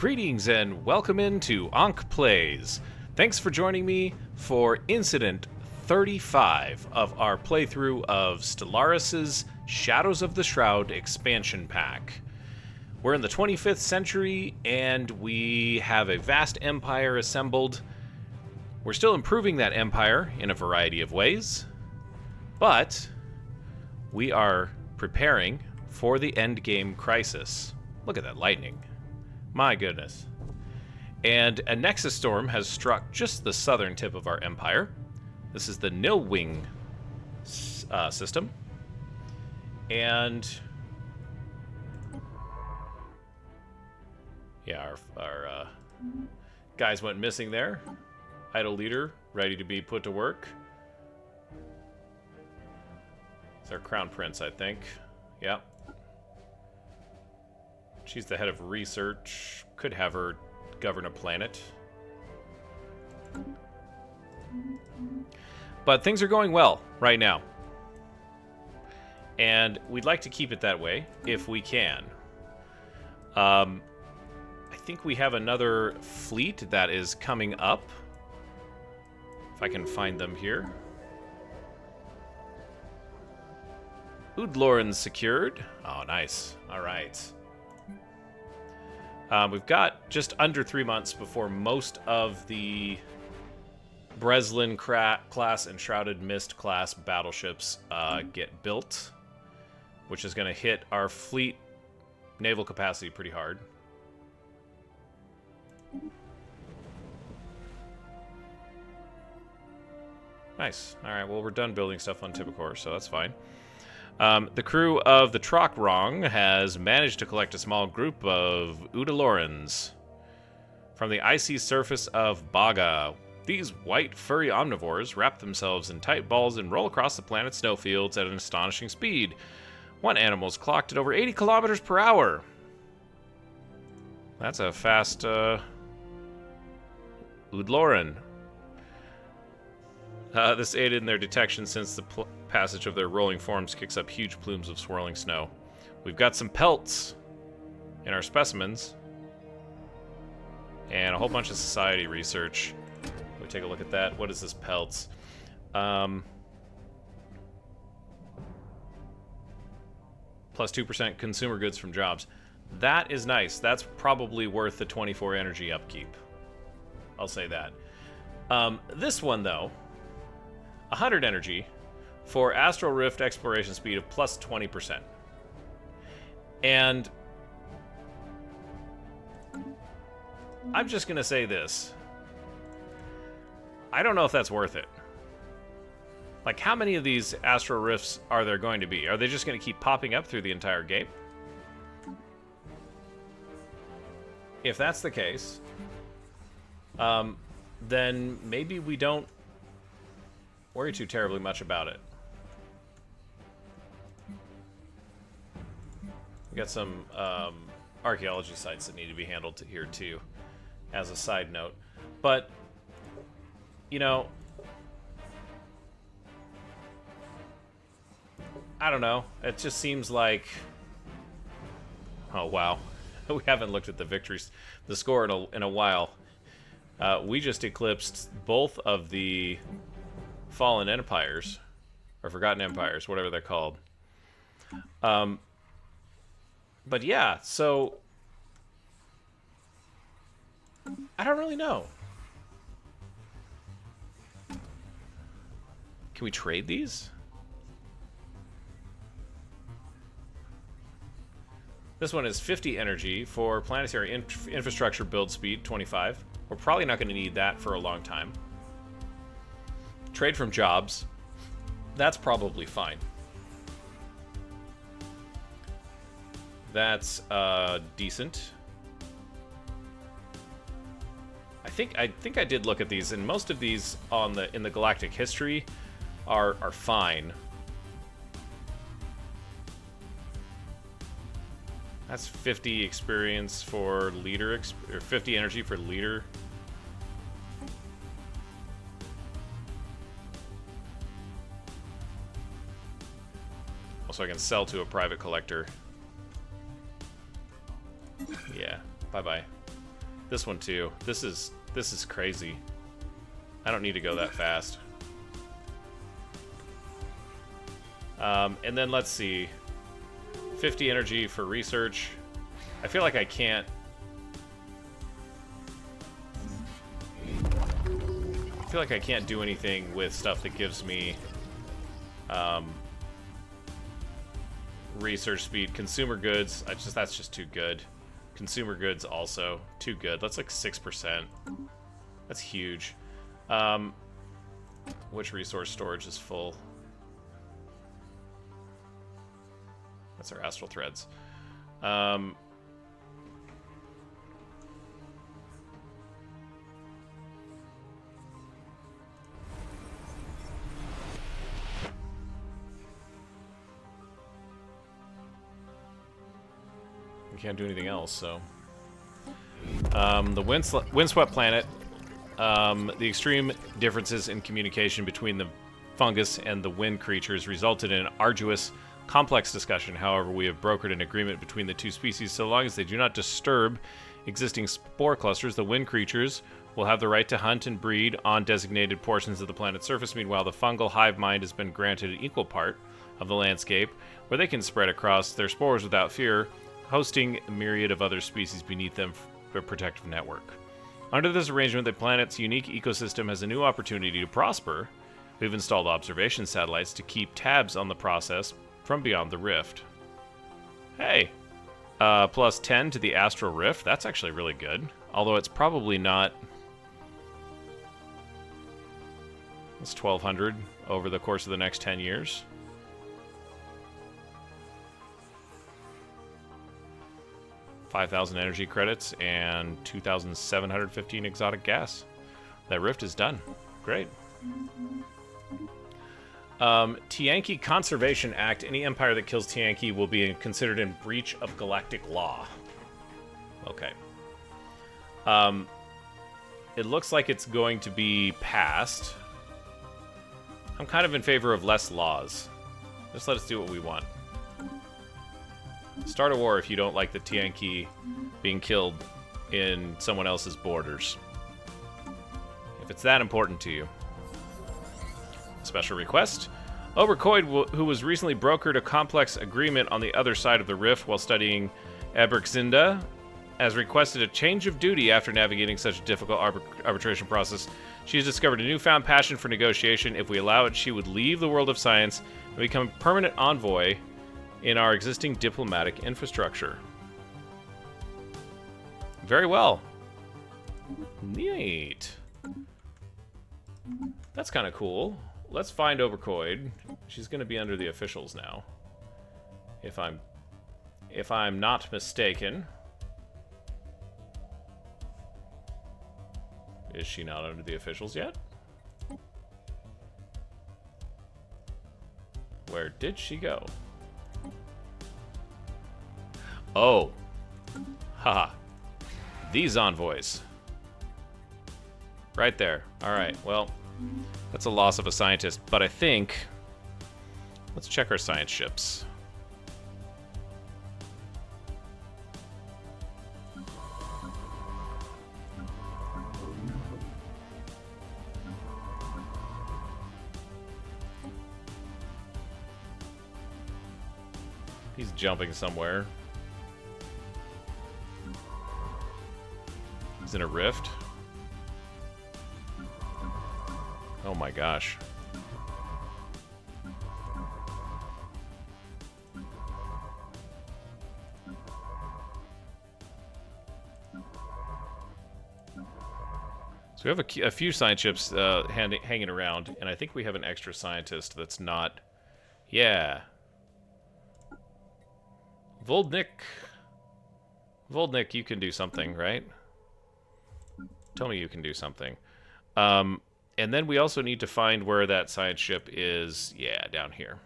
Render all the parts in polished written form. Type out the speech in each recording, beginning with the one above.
Greetings and welcome into Ankh Plays. Thanks for joining me for Incident 35 of our playthrough of Stellaris' Shadows of the Shroud expansion pack. We're in the 25th century and we have a vast empire assembled. We're still improving that empire in a variety of ways, but we are preparing for the endgame crisis. Look at that lightning. My goodness. And a Nexus storm has struck just the southern tip of our empire. This is the Nilwing system. And yeah, our guys went missing there. Idle leader, ready to be put to work. It's our crown prince, I think. Yep. She's the head of research. Could have her govern a planet. But things are going well right now. And we'd like to keep it that way, if we can. I think we have another fleet that is coming up. If I can find them here. Udlorin secured. Oh, nice. All right. We've got just under 3 months before most of the Breslin class and Shrouded Mist class battleships get built, which is going to hit our fleet naval capacity pretty hard. Nice. All right, well, we're done building stuff on Tibicor, so that's fine. The crew of the Trokrong has managed to collect a small group of Udalorans from the icy surface of Baga. These white, furry omnivores wrap themselves in tight balls and roll across the planet's snowfields at an astonishing speed. One animal's clocked at over 80 kilometers per hour. That's a fast Udloran. This aided in their detection since the passage of their rolling forms kicks up huge plumes of swirling snow. We've got some pelts in our specimens and a whole bunch of society research. Let me take a look at that. What is this pelts? Plus 2% consumer goods from jobs. That is nice. That's probably worth the 24 energy upkeep. I'll say that. This one, though, 100 energy for Astral Rift exploration speed of plus 20%. And I'm just going to say this. I don't know if that's worth it. Like, how many of these Astral Rifts are there going to be? Are they just going to keep popping up through the entire game? If that's the case, then maybe we don't worry too terribly much about it. We got some archaeology sites that need to be handled here too, as a side note. But, you know, I don't know. It just seems like, oh wow, we haven't looked at the victories, the score in a while. We just eclipsed both of the Fallen Empires, or Forgotten Empires, whatever they're called. But yeah, so I don't really know. Can we trade these? This one is 50 energy for planetary infrastructure build speed, 25. We're probably not going to need that for a long time. Trade from jobs. That's probably fine. That's decent. I think I did look at these, and most of these in the galactic history are fine. That's 50 experience for leader, or 50 energy for leader. Also, I can sell to a private collector. Yeah, bye-bye. This one too. This is crazy. I don't need to go that fast. And then let's see. 50 energy for research. I feel like I can't. I feel like I can't do anything with stuff that gives me research speed. Consumer goods. That's just too good. Consumer goods also too good. That's like 6%. That's huge. Which resource storage is full? That's our astral threads. We can't do anything else, so. The windswept planet. The extreme differences in communication between the fungus and the wind creatures resulted in an arduous, complex discussion. However, we have brokered an agreement between the two species. So long as they do not disturb existing spore clusters, the wind creatures will have the right to hunt and breed on designated portions of the planet's surface. Meanwhile, the fungal hive mind has been granted an equal part of the landscape where they can spread across their spores without fear, hosting a myriad of other species beneath them for a protective network. Under this arrangement, the planet's unique ecosystem has a new opportunity to prosper. We've installed observation satellites to keep tabs on the process from beyond the rift. Hey, plus 10 to the astral rift. That's actually really good. Although it's probably not. It's 1,200 over the course of the next 10 years. $5,000 energy credits and 2,715 exotic gas. That rift is done. Great. Tianki Conservation Act. Any empire that kills Tianki will be considered in breach of galactic law. Okay. It looks like it's going to be passed. I'm kind of in favor of less laws. Just let us do what we want. Start a war if you don't like the Tianki being killed in someone else's borders. If it's that important to you. Special request. Oberkoid, who was recently brokered a complex agreement on the other side of the rift while studying Eberkzinda, has requested a change of duty after navigating such a difficult arbitration process. She has discovered a newfound passion for negotiation. If we allow it, she would leave the world of science and become a permanent envoy in our existing diplomatic infrastructure. Very well. Neat. That's kind of cool. Let's find Oberkoid. She's going to be under the officials now. If I'm not mistaken. Is she not under the officials yet? Where did she go? Oh. Haha. These envoys. Right there. Alright, well, that's a loss of a scientist, but I think... Let's check our science ships. He's jumping somewhere. He's in a rift. Oh my gosh. So we have a few science ships hanging around, and I think we have an extra scientist that's not... Yeah. Voldnik. Voldnik, you can do something, right? Tell me you can do something. And then we also need to find where that science ship is. Yeah, down here.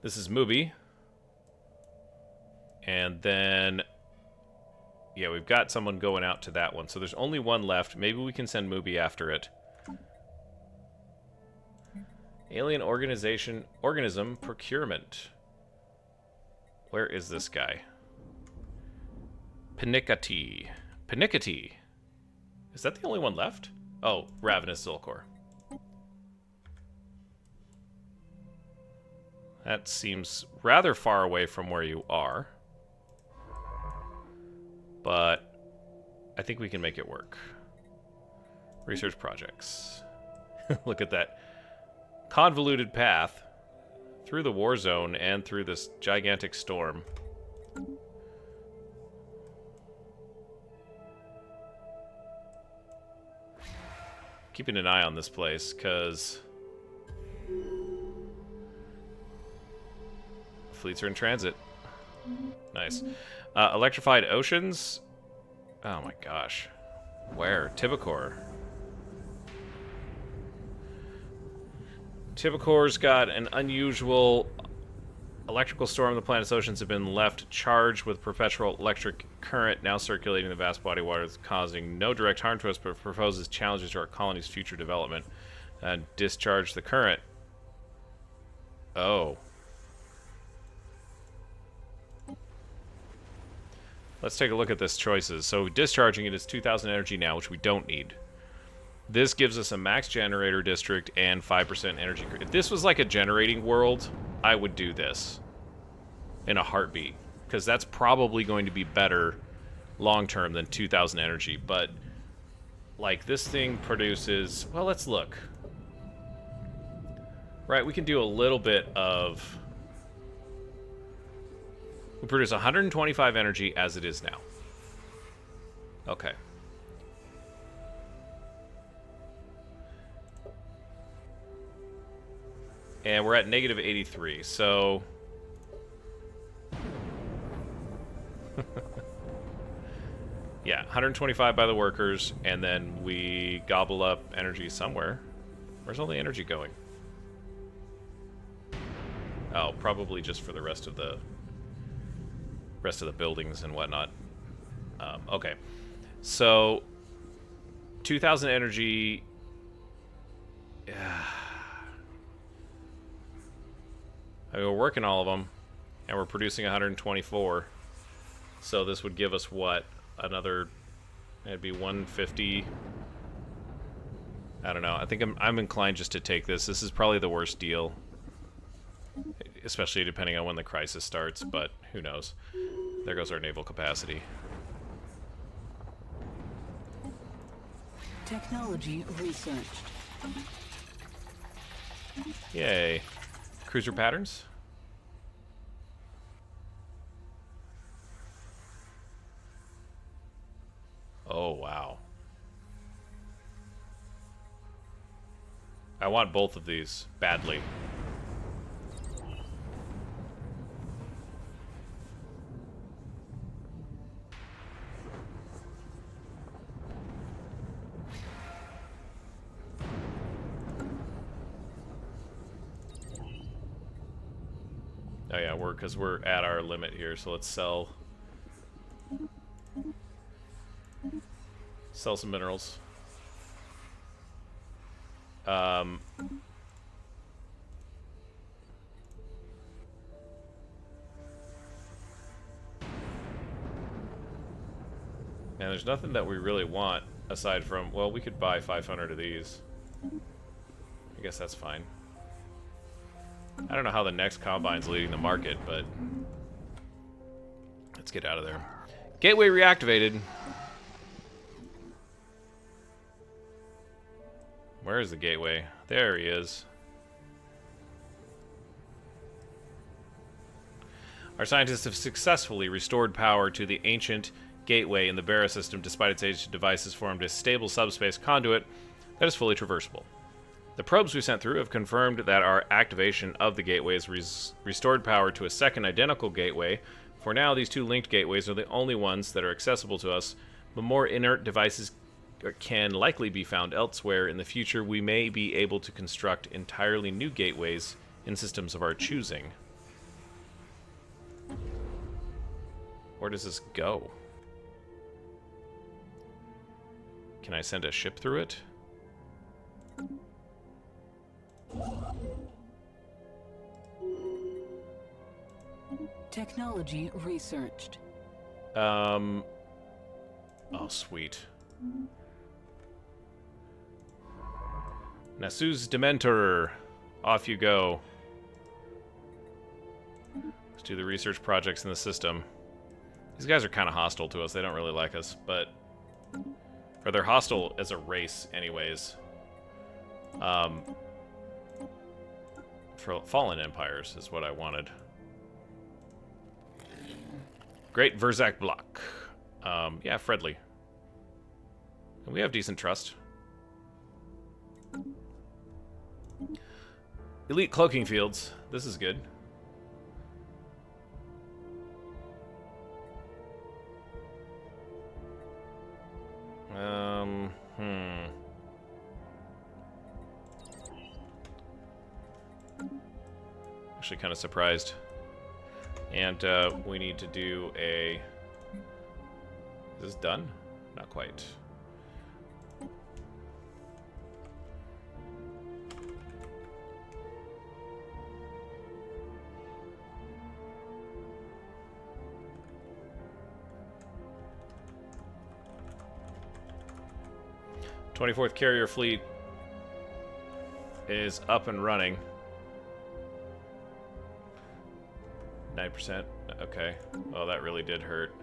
This is Mubi. And then... Yeah, we've got someone going out to that one. So there's only one left. Maybe we can send Mubi after it. Alien organism procurement. Where is this guy? Panikati. Panicity. Is that the only one left? Oh, Ravenous Zulkor. That seems rather far away from where you are. But I think we can make it work. Research projects. Look at that convoluted path through the war zone and through this gigantic storm. Keeping an eye on this place, because fleets are in transit. Nice. Electrified oceans. Oh my gosh. Where? Tibicor. Tibicor's got an unusual electrical storm. The planet's oceans have been left charged with perpetual electric current now circulating the vast body of water, causing no direct harm to us, but proposes challenges to our colony's future development. Discharge the current. Oh. Let's take a look at this choices. So discharging it is 2,000 energy now, which we don't need. This gives us a max generator district and 5% energy. If this was like a generating world, I would do this in a heartbeat, because that's probably going to be better long term than 2,000 energy. But like this thing produces, well, let's look. Right, we can do a little bit of. We produce 125 energy as it is now. Okay. And we're at negative 83, so... yeah, 125 by the workers, and then we gobble up energy somewhere. Where's all the energy going? Oh, probably just for the rest of the buildings and whatnot. Okay, so 2,000 energy. I mean, we're working all of them, and we're producing 124. So this would give us what? Another? It'd be 150. I don't know. I think I'm inclined just to take this. This is probably the worst deal, especially depending on when the crisis starts. But who knows? There goes our naval capacity. Technology researched. Yay. Cruiser patterns? Oh, wow. I want both of these badly. Oh yeah, because we're at our limit here, so let's sell some minerals. And there's nothing that we really want aside from, well, we could buy 500 of these. I guess that's fine. I don't know how the next combine's leading the market, but let's get out of there. Gateway reactivated. Where is the gateway? There he is. Our scientists have successfully restored power to the ancient gateway in the Barra system despite its ancient devices formed a stable subspace conduit that is fully traversable. The probes we sent through have confirmed that our activation of the gateway has restored power to a second identical gateway. For now, these two linked gateways are the only ones that are accessible to us, but more inert devices can likely be found elsewhere. In the future, we may be able to construct entirely new gateways in systems of our choosing. Where does this go? Can I send a ship through it? Technology researched. Oh, sweet. Nasu's Dementor. Off you go. Let's do the research projects in the system. These guys are kind of hostile to us. They don't really like us, but... Or they're hostile as a race, anyways. For Fallen Empires is what I wanted. Great Verzak block. Yeah, friendly. And we have decent trust. Elite cloaking fields. This is good. Actually kind of surprised. And we need to do a... Is this done? Not quite. '24th Carrier Fleet is up and running. 9%. Okay. Oh, that really did hurt.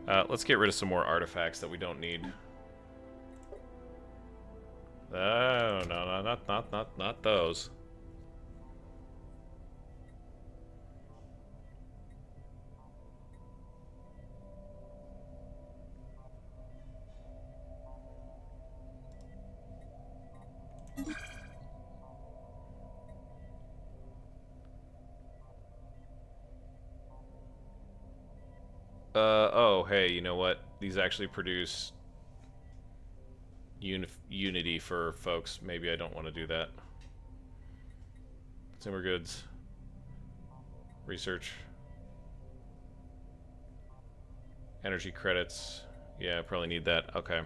Let's get rid of some more artifacts that we don't need. Oh, no, not those. Oh, hey, you know what? These actually produce unity for folks. Maybe I don't want to do that. Consumer goods. Research. Energy credits. Yeah, I probably need that. Okay.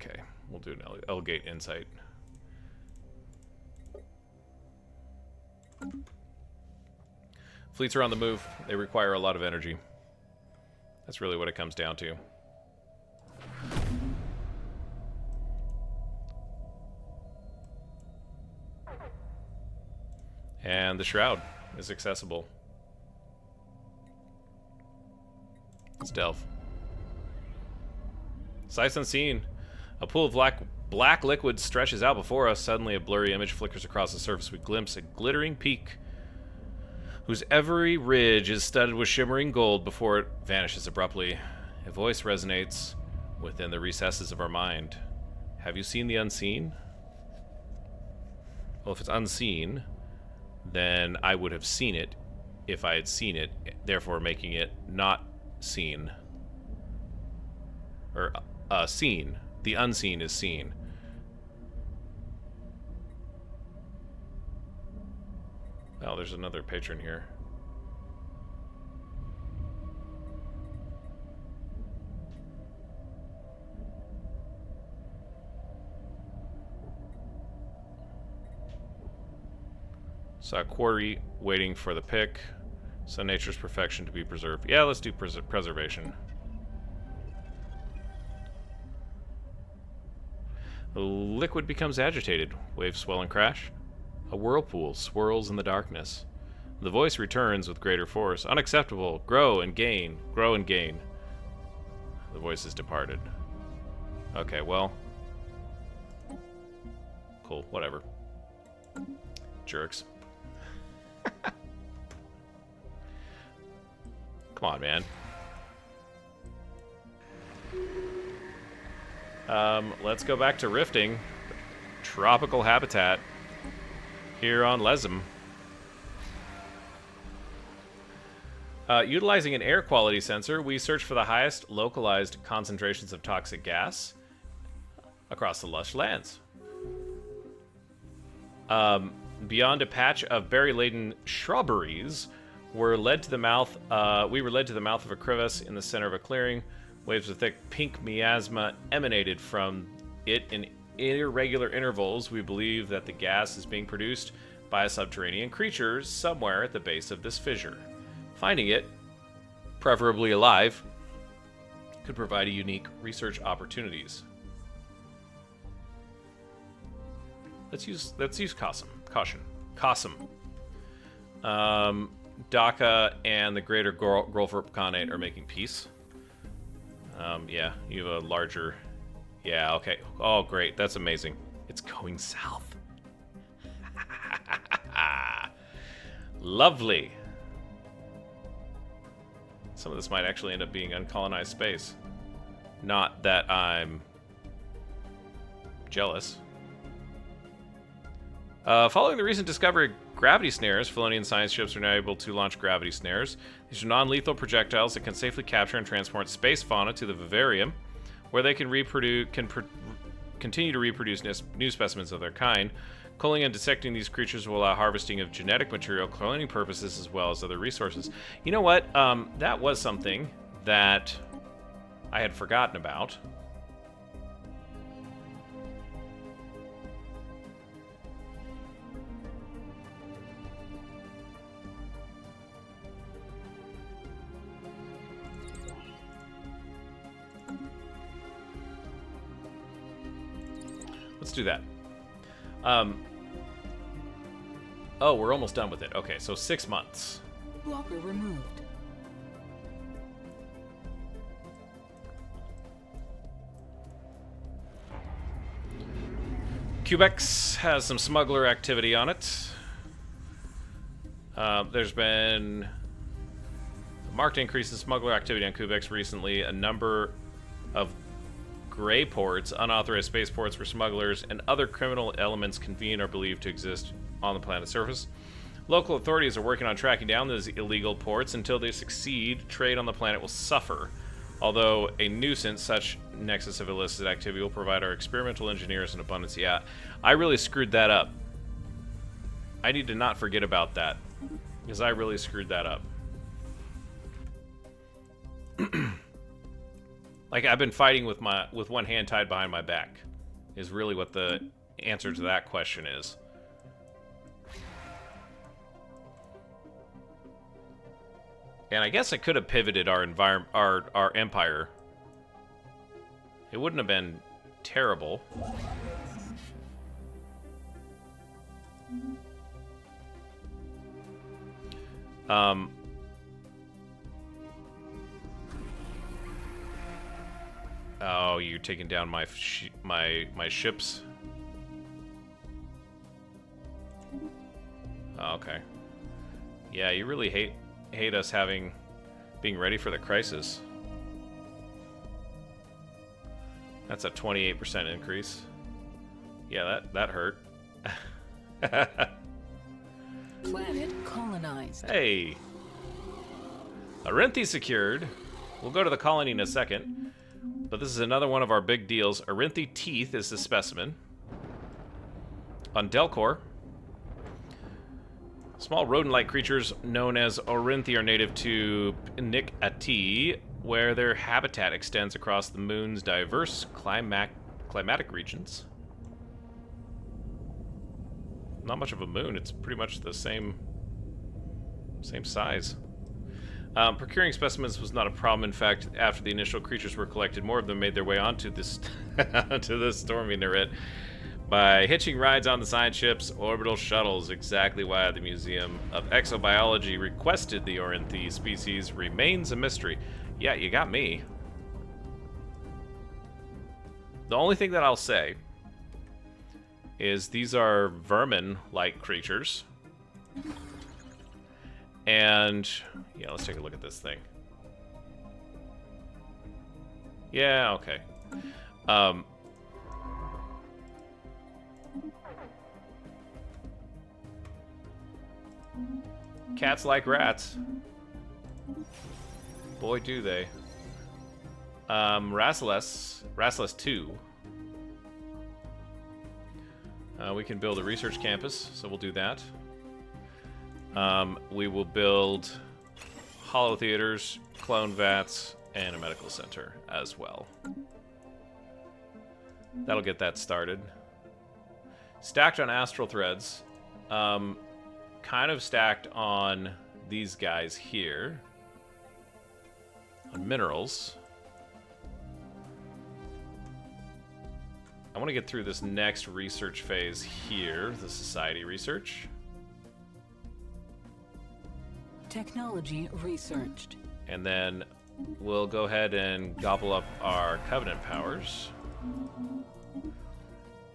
Okay, we'll do an Elgate Insight. Fleets are on the move. They require a lot of energy. That's really what it comes down to. And the Shroud is accessible. Let's delve. Sights unseen. A pool of black liquid stretches out before us. Suddenly, a blurry image flickers across the surface. We glimpse a glittering peak whose every ridge is studded with shimmering gold before it vanishes abruptly. A voice resonates within the recesses of our mind. Have you seen the unseen? Well, if it's unseen, then I would have seen it if I had seen it, therefore making it not seen. Or, seen. The unseen is seen. Oh, there's another patron here. Saw a quarry waiting for the pick. Saw nature's perfection to be preserved. Yeah, let's do preservation. The liquid becomes agitated. Waves swell and crash. A whirlpool swirls in the darkness. The voice returns with greater force. Unacceptable. Grow and gain. Grow and gain. The voice has departed. Okay, well. Cool, whatever. Jerks. Come on, man. Let's go back to rifting. Tropical habitat here on Lesm. Utilizing an air quality sensor, we search for the highest localized concentrations of toxic gas across the lush lands. Beyond a patch of berry-laden shrubberies, were led to the mouth. We were led to the mouth of a crevice in the center of a clearing. Waves of thick pink miasma emanated from it in irregular intervals. We believe that the gas is being produced by a subterranean creature somewhere at the base of this fissure. Finding it, preferably alive, could provide a unique research opportunities. Let's use caution. Daka and the Greater Grolfurp Khanate are making peace. Yeah, you have a larger... Yeah, okay. Oh, great. That's amazing. It's going south. Lovely. Some of this might actually end up being uncolonized space. Not that I'm jealous. Following the recent discovery of gravity snares, Felonian science ships are now able to launch gravity snares. These are non-lethal projectiles that can safely capture and transport space fauna to the vivarium, where they can continue to reproduce new specimens of their kind. Culling and dissecting these creatures will allow harvesting of genetic material, cloning purposes, as well as other resources. You know what? That was something that I had forgotten about. Let's do that. Oh, we're almost done with it. Okay, so 6 months. Blocker removed. Cubex has some smuggler activity on it. There's been a marked increase in smuggler activity on Cubex recently. A number of gray ports, unauthorized spaceports where smugglers and other criminal elements convene, are believed to exist on the planet's surface. Local authorities are working on tracking down those illegal ports. Until they succeed, trade on the planet will suffer. Although a nuisance, such nexus of illicit activity will provide our experimental engineers an abundance. Yeah, I really screwed that up. I need to not forget about that, because I really screwed that up. Like, I've been fighting with one hand tied behind my back, is really what the answer to that question is. And I guess I could have pivoted our empire. It wouldn't have been terrible. Oh, you're taking down my ships. Oh, okay. Yeah, you really hate us being ready for the crisis. That's a 28% increase. Yeah, that hurt. Planet colonized. Hey. Arinthi secured. We'll go to the colony in a second. But this is another one of our big deals. Arinthi teeth is the specimen. On Delcor, small rodent-like creatures known as Arinthi are native to Nik-Ati, where their habitat extends across the moon's diverse climatic regions. Not much of a moon, it's pretty much the same size. Procuring specimens was not a problem. In fact, after the initial creatures were collected, more of them made their way onto this to the Stormy Nereid by hitching rides on the science ships, orbital shuttles. Exactly why the Museum of Exobiology requested the Arinthi species remains a mystery. Yeah, you got me. The only thing that I'll say is these are vermin-like creatures. And, yeah, let's take a look at this thing. Yeah, okay. Cats like rats. Boy, do they. Rassless 2. We can build a research campus, so we'll do that. We will build hollow theaters, clone vats, and a medical center as well. That'll get that started. Stacked on astral threads. Kind of stacked on these guys here. On minerals. I want to get through this next research phase here, the society research. Technology researched. And then we'll go ahead and gobble up our Covenant powers.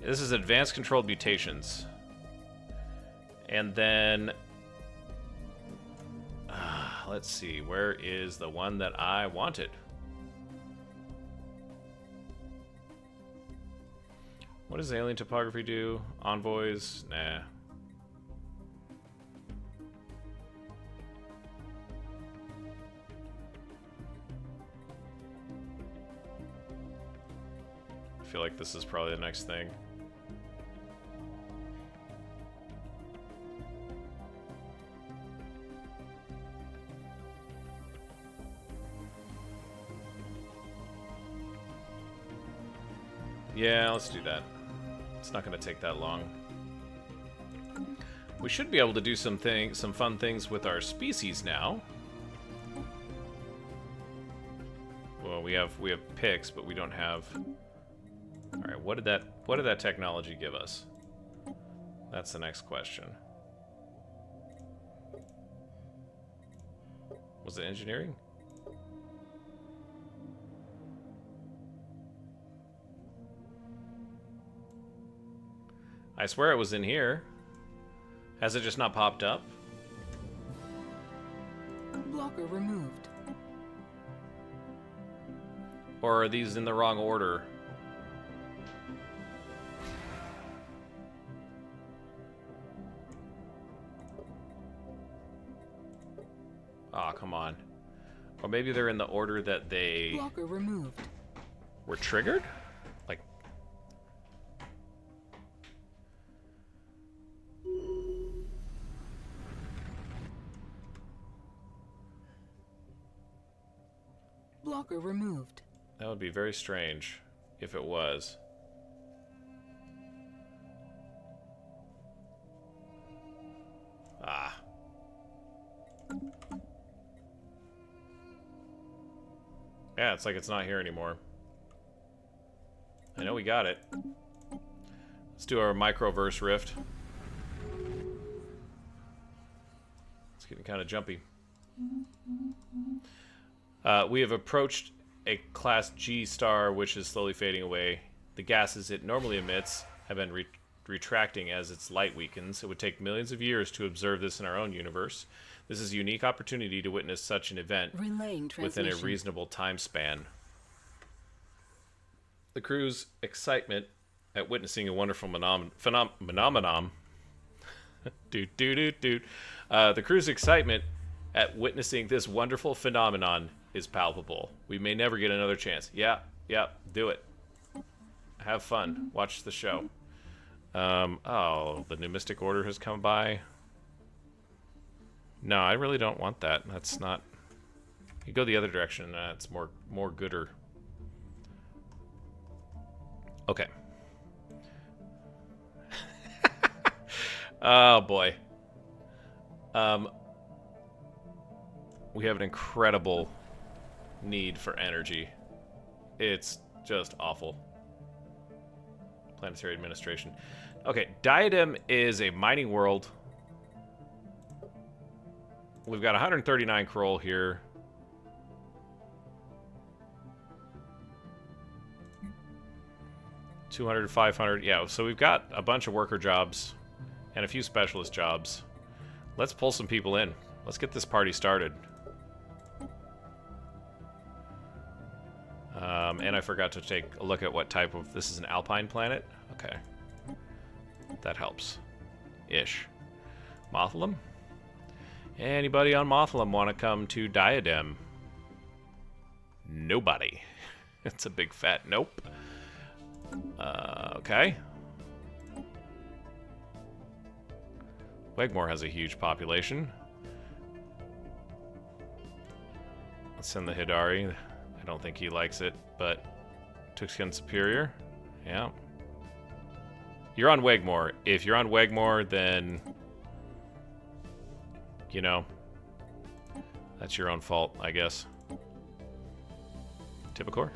This is advanced controlled mutations. And then, let's see, where is the one that I wanted? What does alien topography do? Envoys? Nah. I feel like this is probably the next thing. Yeah, let's do that. It's not going to take that long. We should be able to do some fun things with our species now. Well, we have picks, but we don't have. All right, what did that technology give us? That's the next question. Was it engineering? I swear it was in here. Has it just not popped up? Blocker removed. Or are these in the wrong order? Aw, come on. Or maybe they're in the order that they Blocker removed. were triggered? Like... Blocker removed. That would be very strange if it was. Ah. Yeah, it's like it's not here anymore. I know we got it. Let's do our microverse rift. It's getting kind of jumpy. We have approached a Class G star, which is slowly fading away. The gases it normally emits have been retracting as its light weakens. It would take millions of years to observe this in our own universe. This is a unique opportunity to witness such an event within a reasonable time span. The crew's excitement at witnessing a wonderful phenomenon. The crew's excitement at witnessing this wonderful phenomenon is palpable. We may never get another chance. Yeah, do it. Have fun. Watch the show. Oh, the new Mystic Order has come by. No, I really don't want that. That's not... You go the other direction, it's more gooder. Okay. Oh, boy. We have an incredible need for energy. It's just awful. Planetary administration. Okay, Diadem is a mining world. We've got 139 Kroll here. $200, $500. Yeah, so we've got a bunch of worker jobs and a few specialist jobs. Let's pull some people in. Let's get this party started. And I forgot to take a look at what type of... This is an alpine planet? Okay. That helps. Ish. Mothalem? Anybody on Mothalem want to come to Diadem? Nobody. It's a big fat nope. Okay. Wegmore has a huge population. Let's send the Hidari. I don't think he likes it, but Tuxkin Superior. Yeah. You're on Wegmore. If you're on Wegmore, then, you know, that's your own fault, I guess. Typicor.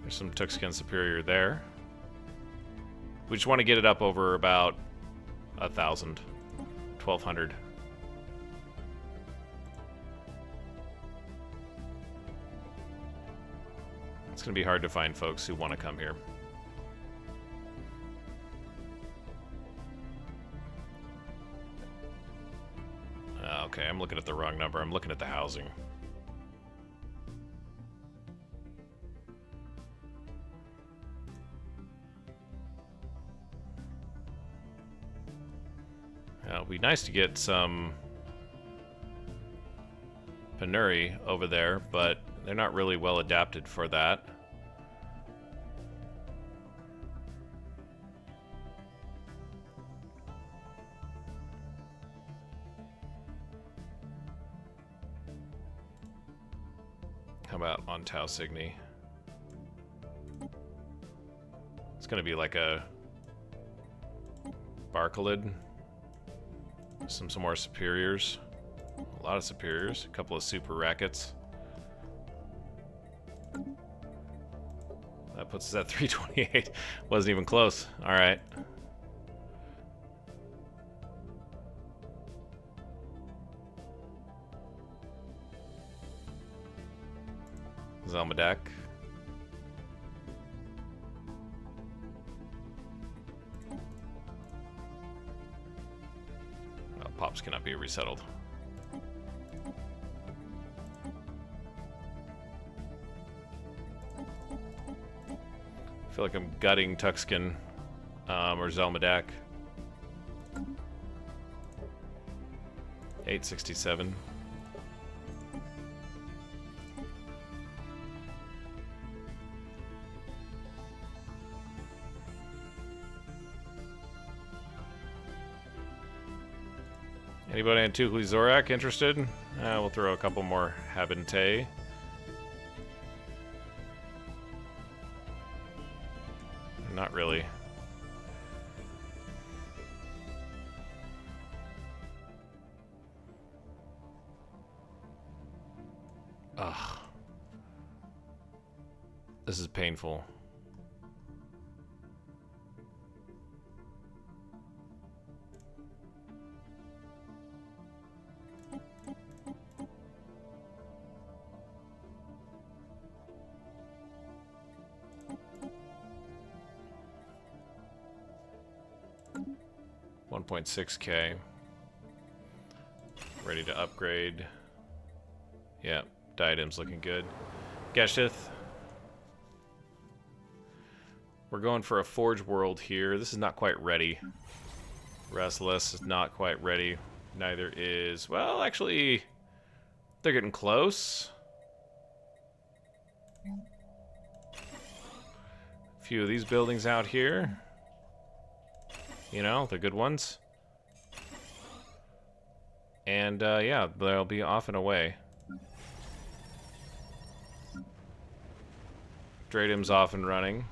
There's some Tuxkin Superior there. We just want to get it up over about 1,000, 1,200. It's going to be hard to find folks who want to come here. Okay, I'm looking at the wrong number. I'm looking at the housing. It'd be nice to get some Penuri over there, but they're not really well adapted for that. How about on Tau Cygni? It's gonna be like a Barcalid. Some more superiors. A lot of superiors. A couple of super rackets. That puts us at 328. Wasn't even close. Alright. Zelmadak. Pops cannot be resettled. I feel like I'm gutting Tuxkin or Zelmadak. 867. Anybody in Tukli Zorak interested? We'll throw a couple more Habente. Not really. Ugh. This is painful. $1.6K. Ready to upgrade. Yeah, diadem's looking good. Geshith. We're going for a Forge World here. This is not quite ready. Restless is not quite ready. Neither is... Well, actually, they're getting close. A few of these buildings out here. You know, the good ones. And, yeah, they'll be off and away. Dratum's off and running.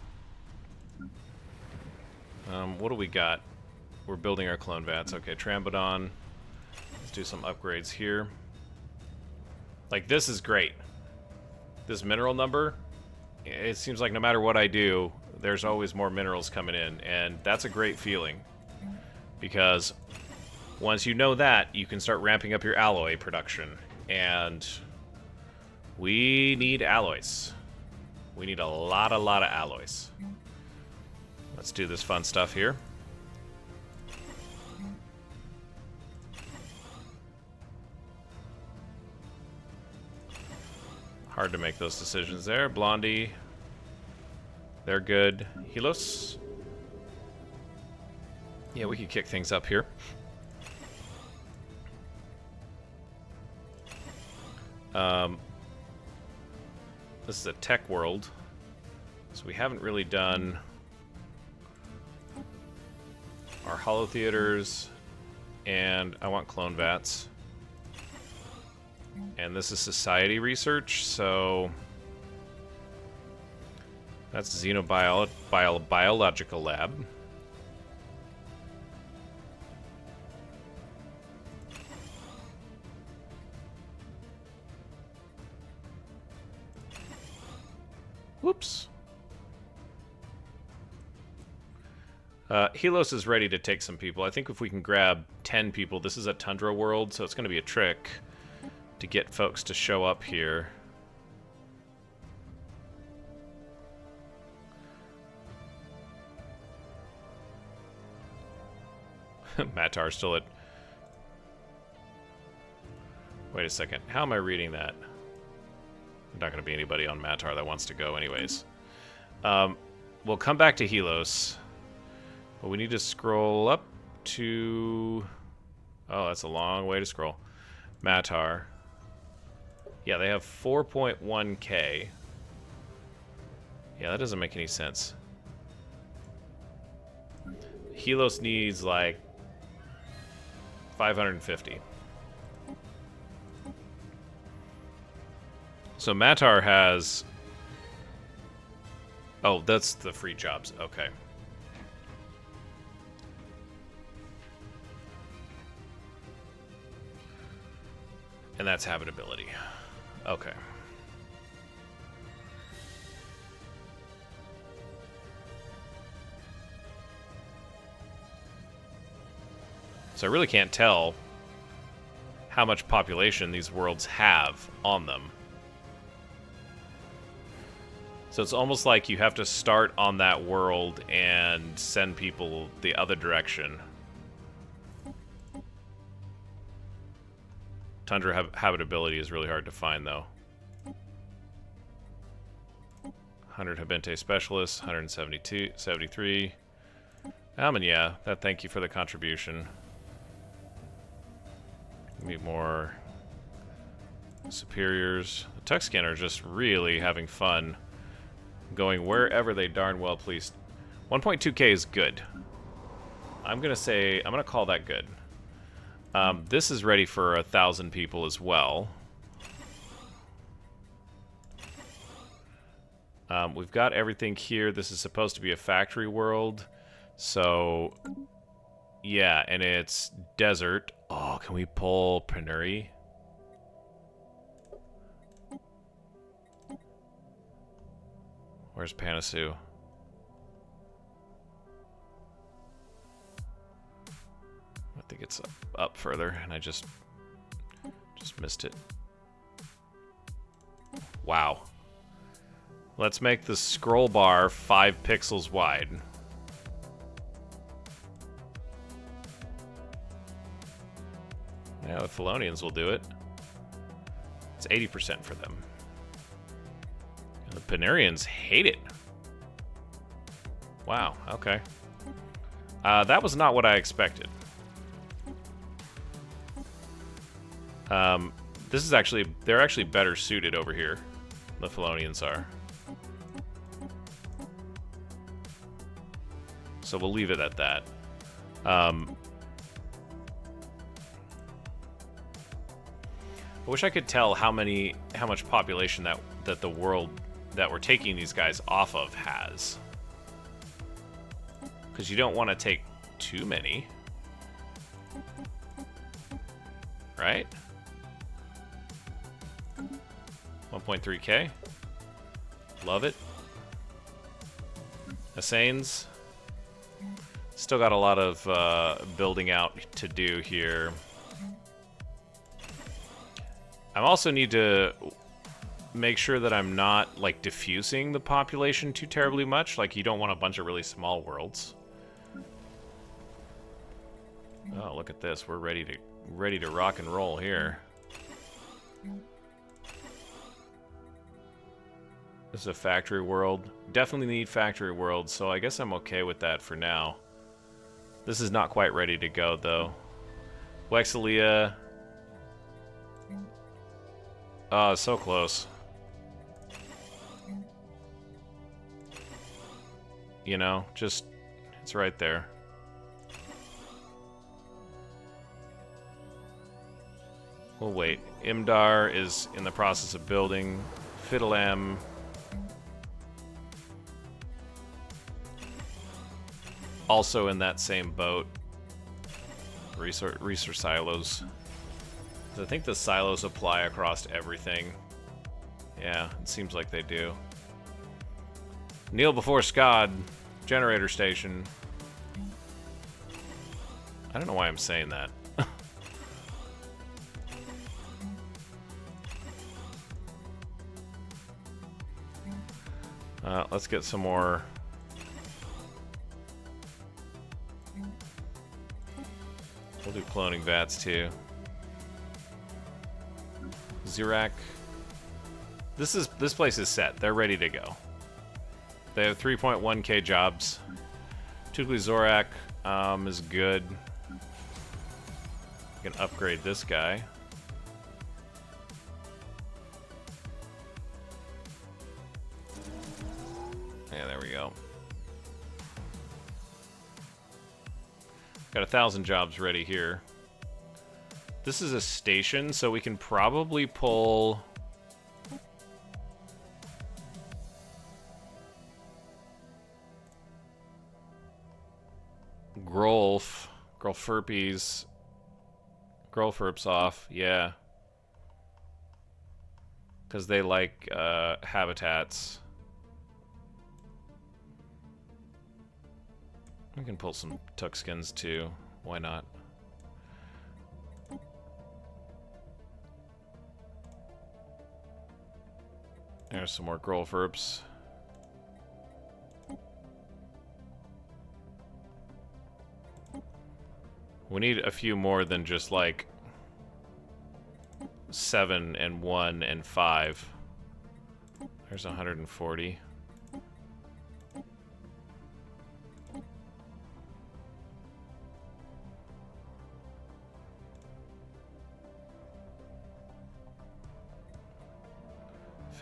What do we got? We're building our clone vats. Okay, Trambodon. Let's do some upgrades here. Like, this is great. This mineral number, it seems like no matter what I do, there's always more minerals coming in, and that's a great feeling. Because once you know that, you can start ramping up your alloy production. And we need alloys. We need a lot of alloys. Let's do this fun stuff here. Hard to make those decisions there. Blondie. They're good. Helos. Yeah, we could kick things up here. This is a tech world. So we haven't really done our holo theaters, and I want clone vats. And this is society research, so that's xenobiological lab. Whoops. Helos is ready to take some people. I think if we can grab 10 people, this is a Tundra world, so it's going to be a trick to get folks to show up here. Matar's still at... Wait a second. How am I reading that? There's not going to be anybody on Matar that wants to go anyways. We'll come back to Helos. But we need to scroll up to... Oh, that's a long way to scroll. Matar. Yeah, they have 4.1k. Yeah, that doesn't make any sense. Helos needs like 550. So Matar has... Oh, that's the free jobs. Okay. And that's habitability. Okay. So I really can't tell how much population these worlds have on them. So it's almost like you have to start on that world and send people the other direction. Tundra habitability is really hard to find, though. 100 Habente Specialists, 172, 73. And yeah, thank you for the contribution. Need more superiors. The tech scanner are just really having fun going wherever they darn well please. 1.2k is good. I'm gonna call that good. This is ready for 1,000 people as well. We've got everything here. This is supposed to be a factory world. So, yeah, and it's desert. Oh, can we pull Penuri? Where's Panasu? I think it's up further, and I just missed it. Wow. Let's make the scroll bar 5 pixels wide. Yeah, the Felonians will do it. It's 80% for them. And the Penurians hate it. Wow, okay. That was not what I expected. This is actually... They're actually better suited over here. The Felonians are. So we'll leave it at that. I wish I could tell how much population that the world that we're taking these guys off of has. Because you don't want to take too many. Right? 1.3k. Love it. Assanes. Still got a lot of building out to do here. I also need to make sure that I'm not, like, diffusing the population too terribly much. Like, you don't want a bunch of really small worlds. Oh, look at this. We're ready to rock and roll here. This is a factory world. Definitely need factory worlds, so I guess I'm okay with that for now. This is not quite ready to go, though. Wexelia. Oh, so close. You know, just... It's right there. We'll wait. Imdar is in the process of building. Fiddlam. Also in that same boat. Resource silos. I think the silos apply across everything. Yeah, it seems like they do. Kneel before Scod. Generator station. I don't know why I'm saying that. Let's get some more. We'll do cloning vats too. Zirak. This place is set. They're ready to go. They have 3.1k jobs. Tukli Zorak is good. We can upgrade this guy. Yeah, there we go. Got 1,000 jobs ready here. This is a station, so we can probably pull... Grolfurpies. Grolfurps off, yeah. Because they like habitats. We can pull some Tuxkins too. Why not? There's some more Grolfurps. We need a few more than just like 7 and 1 and 5. There's 140.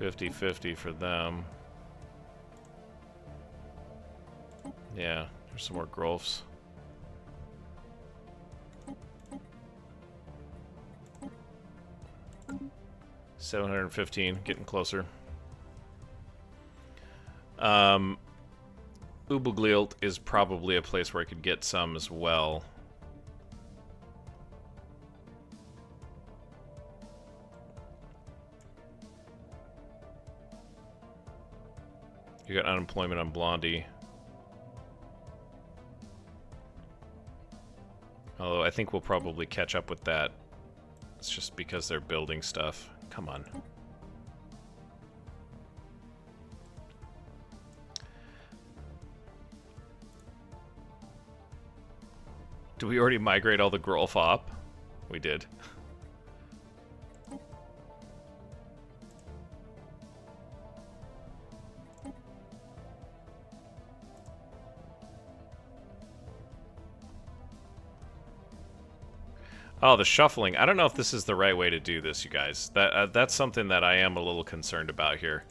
$50-50 for them. Yeah, there's some more Grolfs. $715, getting closer. Ubuglilt is probably a place where I could get some as well. You got unemployment on Blondie. Although I think we'll probably catch up with that. It's just because they're building stuff. Come on. Did we already migrate all the Grolf op? We did. Oh, the shuffling. I don't know if this is the right way to do this, you guys. That's something that I am a little concerned about here.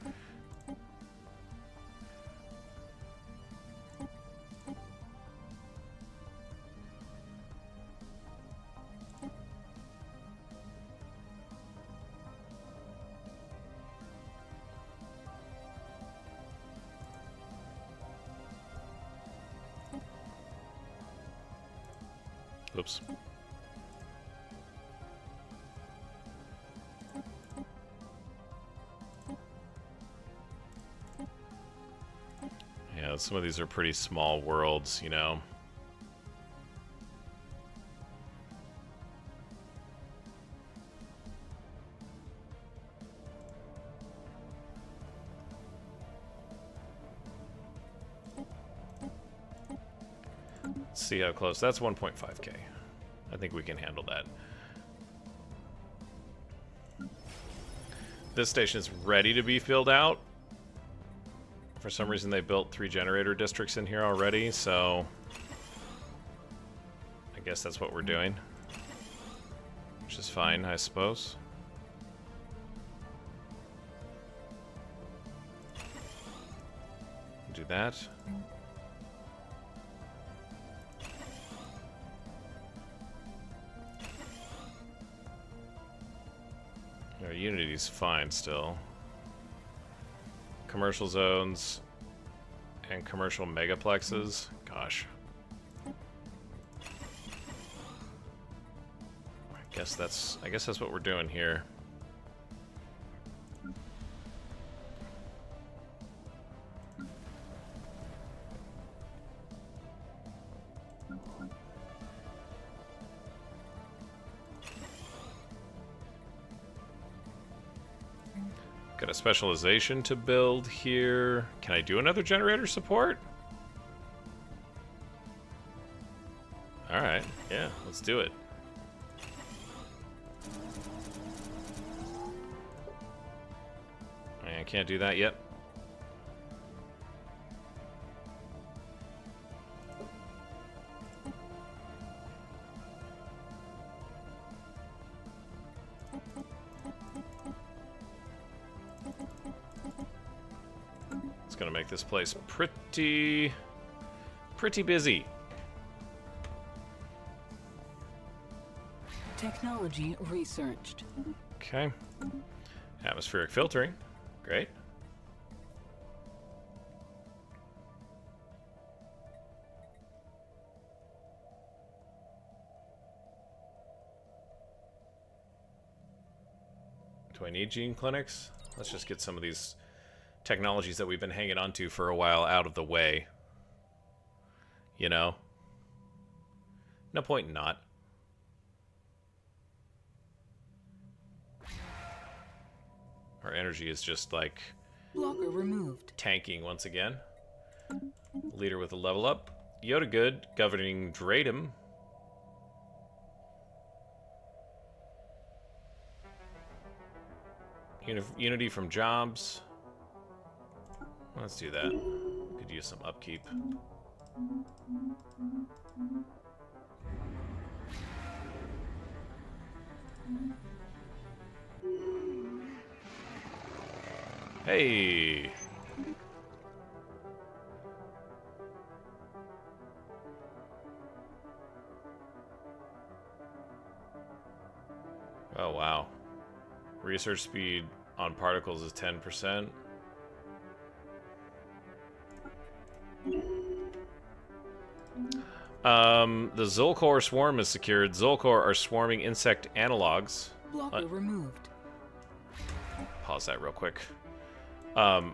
Oops. Yeah, some of these are pretty small worlds, you know. Let's see how close. That's 1.5k. I think we can handle that. This station is ready to be filled out. For some reason, they built 3 generator districts in here already, so I guess that's what we're doing. Which is fine, I suppose. Do that. Unity's fine still. Commercial zones and commercial megaplexes. Gosh. I guess that's what we're doing here. Got a specialization to build here. Can I do another generator support? Alright, yeah, let's do it. I can't do that yet. It's gonna make this place pretty busy. Technology researched. Okay. Atmospheric filtering. Great. Do I need gene clinics? Let's just get some of these technologies that we've been hanging on to for a while out of the way. You know? No point in not. Our energy is just like Blocker removed. tanking once again. Leader with a level up. Yoda good, governing Dratum. Unity from jobs. Let's do that. Could use some upkeep. Hey! Oh, wow. Research speed on particles is 10%. The Zolkor swarm is secured. Zolkor are swarming insect analogs. Blocker removed. Pause that real quick. Found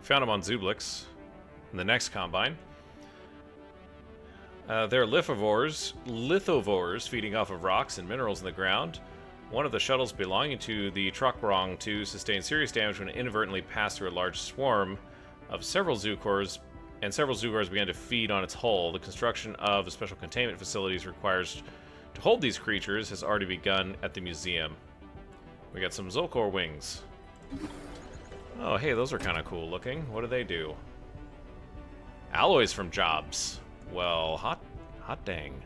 them on Zublix in the next combine. They're lithivores feeding off of rocks and minerals in the ground. One of the shuttles belonging to the Truckrong 2 sustained serious damage when it inadvertently passed through a large swarm of several Zukors, and several Zukors began to feed on its hull. The construction of special containment facilities requires to hold these creatures has already begun at the museum. We got some Zolkor wings. Oh, hey, those are kind of cool looking. What do they do? Alloys from jobs. Well, hot dang.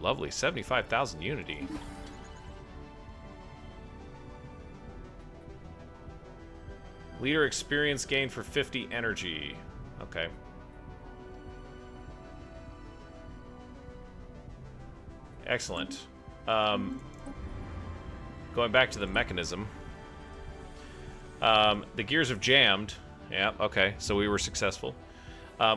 Lovely, 75,000 Unity. Leader experience gain for 50 energy. Okay. Excellent. Going back to the mechanism. The gears have jammed. Yeah, okay, so we were successful.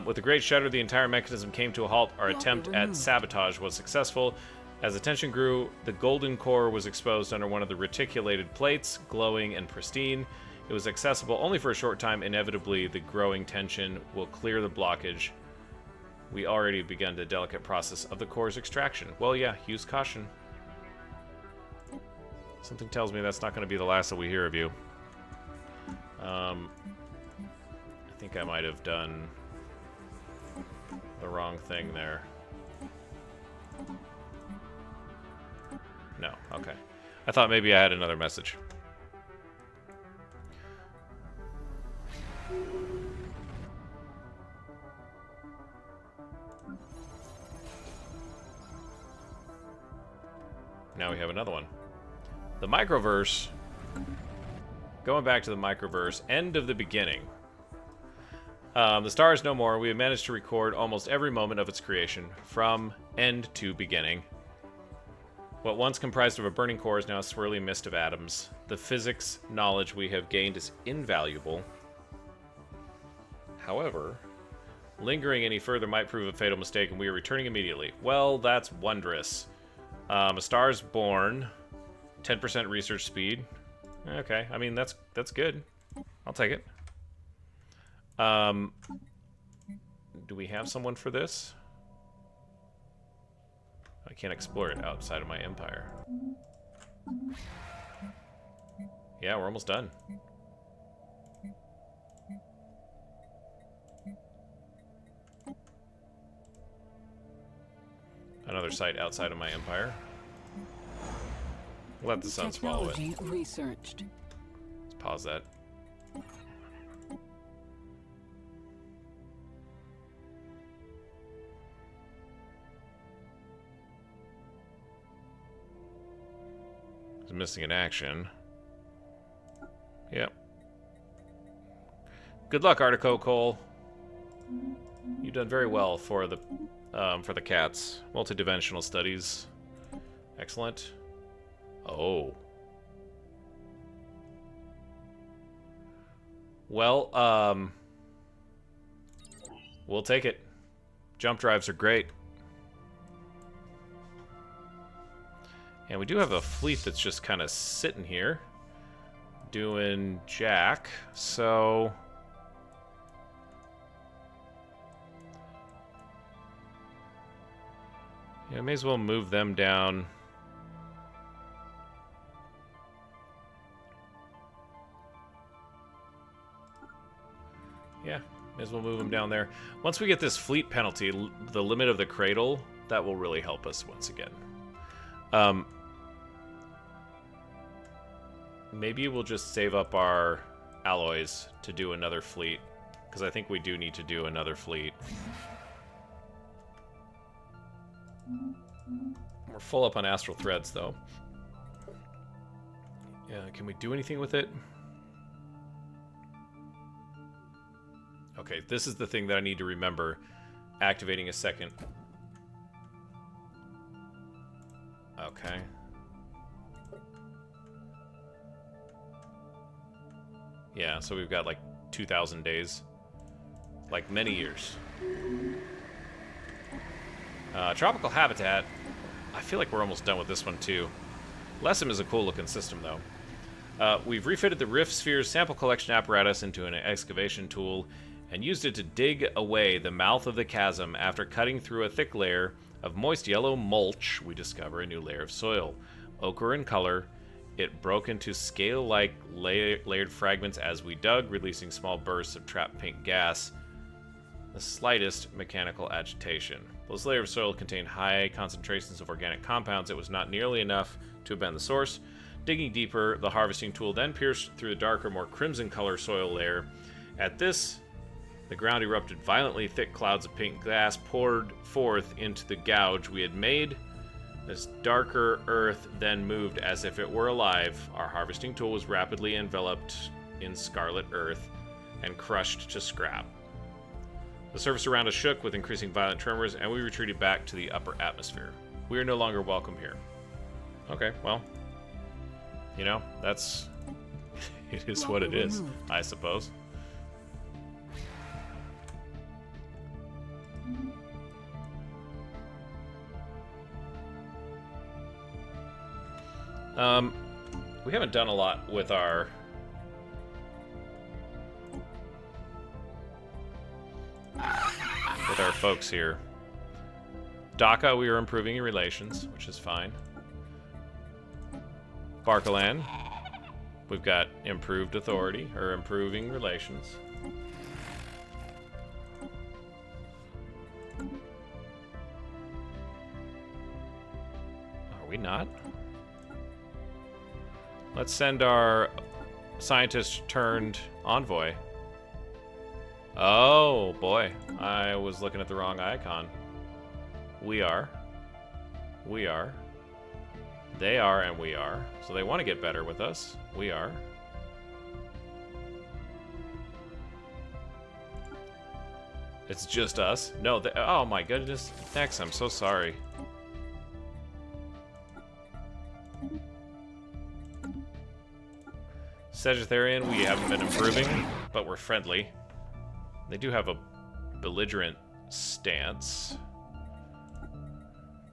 With the Great Shudder, the entire mechanism came to a halt. Our attempt at sabotage was successful. As the tension grew, the golden core was exposed under one of the reticulated plates, glowing and pristine. It was accessible only for a short time. Inevitably, the growing tension will clear the blockage. We already begun the delicate process of the core's extraction. Well, yeah, use caution. Something tells me that's not going to be the last that we hear of you. I think I might have done the wrong thing there. No, okay. I thought maybe I had another message. Now we have another one. The microverse. Going back to the microverse, end of the beginning. The star is no more. We have managed to record almost every moment of its creation, from end to beginning. What once comprised of a burning core is now a swirling mist of atoms. The physics knowledge we have gained is invaluable. However, lingering any further might prove a fatal mistake, and we are returning immediately. Well, that's wondrous. A star's born. 10% research speed. Okay, I mean, that's good. I'll take it. Do we have someone for this? I can't explore it outside of my empire. Yeah, we're almost done. Another site outside of my empire. Let the sun swallow it. Technology researched. Let's pause that. It's missing in action. Yep. Good luck, Artico Cole. You've done very well for the cats. Multidimensional studies. Excellent. Oh. Well, we'll take it. Jump drives are great. And we do have a fleet that's just kind of sitting here doing jack, so yeah, may as well move them down. Yeah, may as well move them down there. Once we get this fleet penalty, the limit of the cradle, that will really help us once again. Maybe we'll just save up our alloys to do another fleet, because I think we do need to do another fleet. We're full up on astral threads, though. Yeah, can we do anything with it? Okay, this is the thing that I need to remember. Activating a second. Okay. Yeah, so we've got like 2,000 days. Like many years. Tropical habitat. I feel like we're almost done with this one too. Lessem is a cool looking system though. We've refitted the Rift Sphere's sample collection apparatus into an excavation tool and used it to dig away the mouth of the chasm. After cutting through a thick layer of moist yellow mulch, we discover a new layer of soil. Ochre in color, it broke into scale-like layered fragments as we dug, releasing small bursts of trapped pink gas. The slightest mechanical agitation. This layer of soil contained high concentrations of organic compounds. It was not nearly enough to bend the source. Digging deeper, the harvesting tool then pierced through the darker, more crimson color soil layer. At this, the ground erupted violently. Thick clouds of pink gas poured forth into the gouge we had made. This darker earth then moved as if it were alive. Our harvesting tool was rapidly enveloped in scarlet earth and crushed to scrap. The surface around us shook with increasing violent tremors, and we retreated back to the upper atmosphere. We are no longer welcome here. Okay, well, you know, that's... it is what it is, I suppose. We haven't done a lot with our folks here. Dhaka, we are improving relations, which is fine. Barkalan, we've got improved authority, or improving relations. Are we not? Let's send our scientist turned envoy. Oh, boy. I was looking at the wrong icon. We are. We are. They are, and we are. So they want to get better with us. We are. It's just us? No, oh my goodness. Next, I'm so sorry. Sagittarian, we haven't been improving, but we're friendly. They do have a belligerent stance.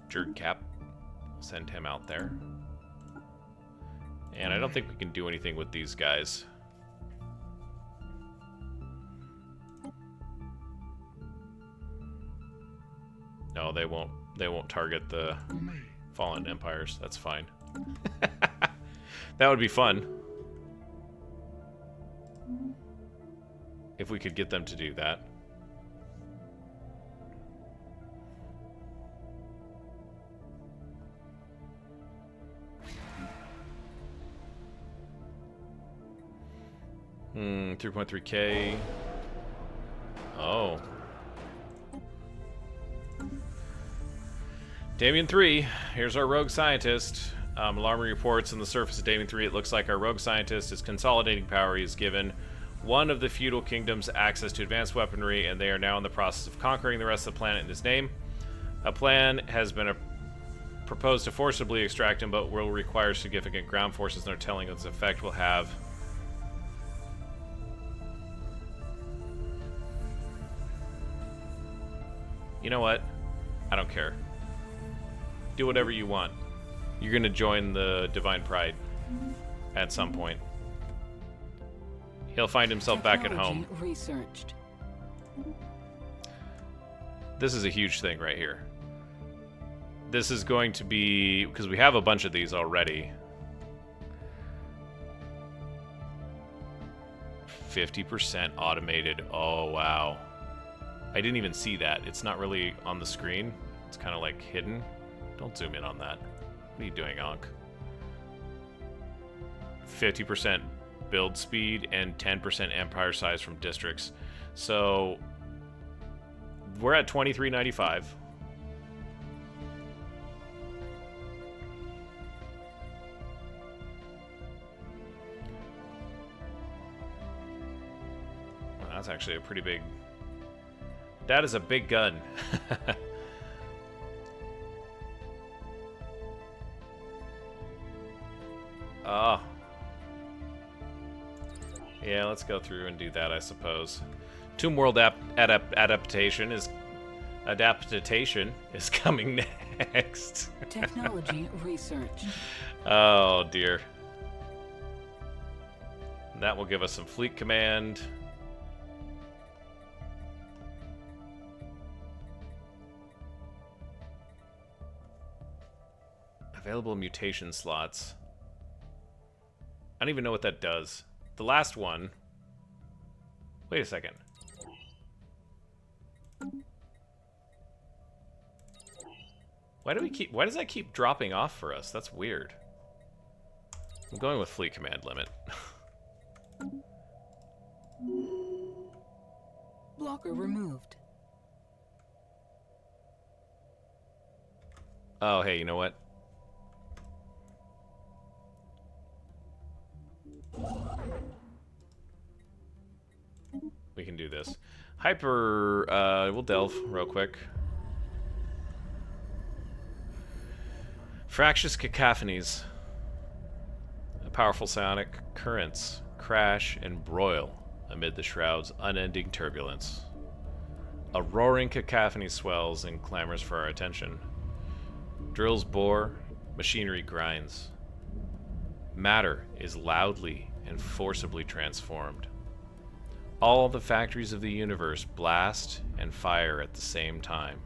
Jerk Cap. Send him out there. And I don't think we can do anything with these guys. No, they won't target the fallen empires. That's fine. That would be fun. If we could get them to do that. Hmm, 3.3K. Oh. Damien 3, here's our rogue scientist. Alarming reports on the surface of Damien 3. It looks like our rogue scientist is consolidating power. He is given one of the feudal kingdoms access to advanced weaponry, and they are now in the process of conquering the rest of the planet in his name. A plan has been proposed to forcibly extract him, but will require significant ground forces, and are telling its effect will have. You know what? I don't care. Do whatever you want. You're gonna join the Divine Pryde at some point. He'll find himself back at home. Researched. This is a huge thing right here. This is going to be, because we have a bunch of these already. 50% automated. Oh, wow. I didn't even see that. It's not really on the screen. It's kind of like hidden. Don't zoom in on that. What are you doing, Ankh? 50% build speed and 10% empire size from districts. So we're at 2395. Well, that's actually a pretty big... That is a big gun. Oh. Yeah, let's go through and do that, I suppose. Tomb World adaptation is coming next. Technology research. Oh dear. That will give us some fleet command. Available mutation slots. I don't even know what that does. The last one... Wait a second. Why does that keep dropping off for us? That's weird. I'm going with fleet command limit. Blocker removed. Oh, hey, you know what? We can do this. Hyper, we'll delve real quick. Fractious cacophonies. Powerful psionic currents crash and broil amid the shroud's unending turbulence. A roaring cacophony swells and clamors for our attention. Drills bore, machinery grinds. Matter is loudly and forcibly transformed. All the factories of the universe blast and fire at the same time.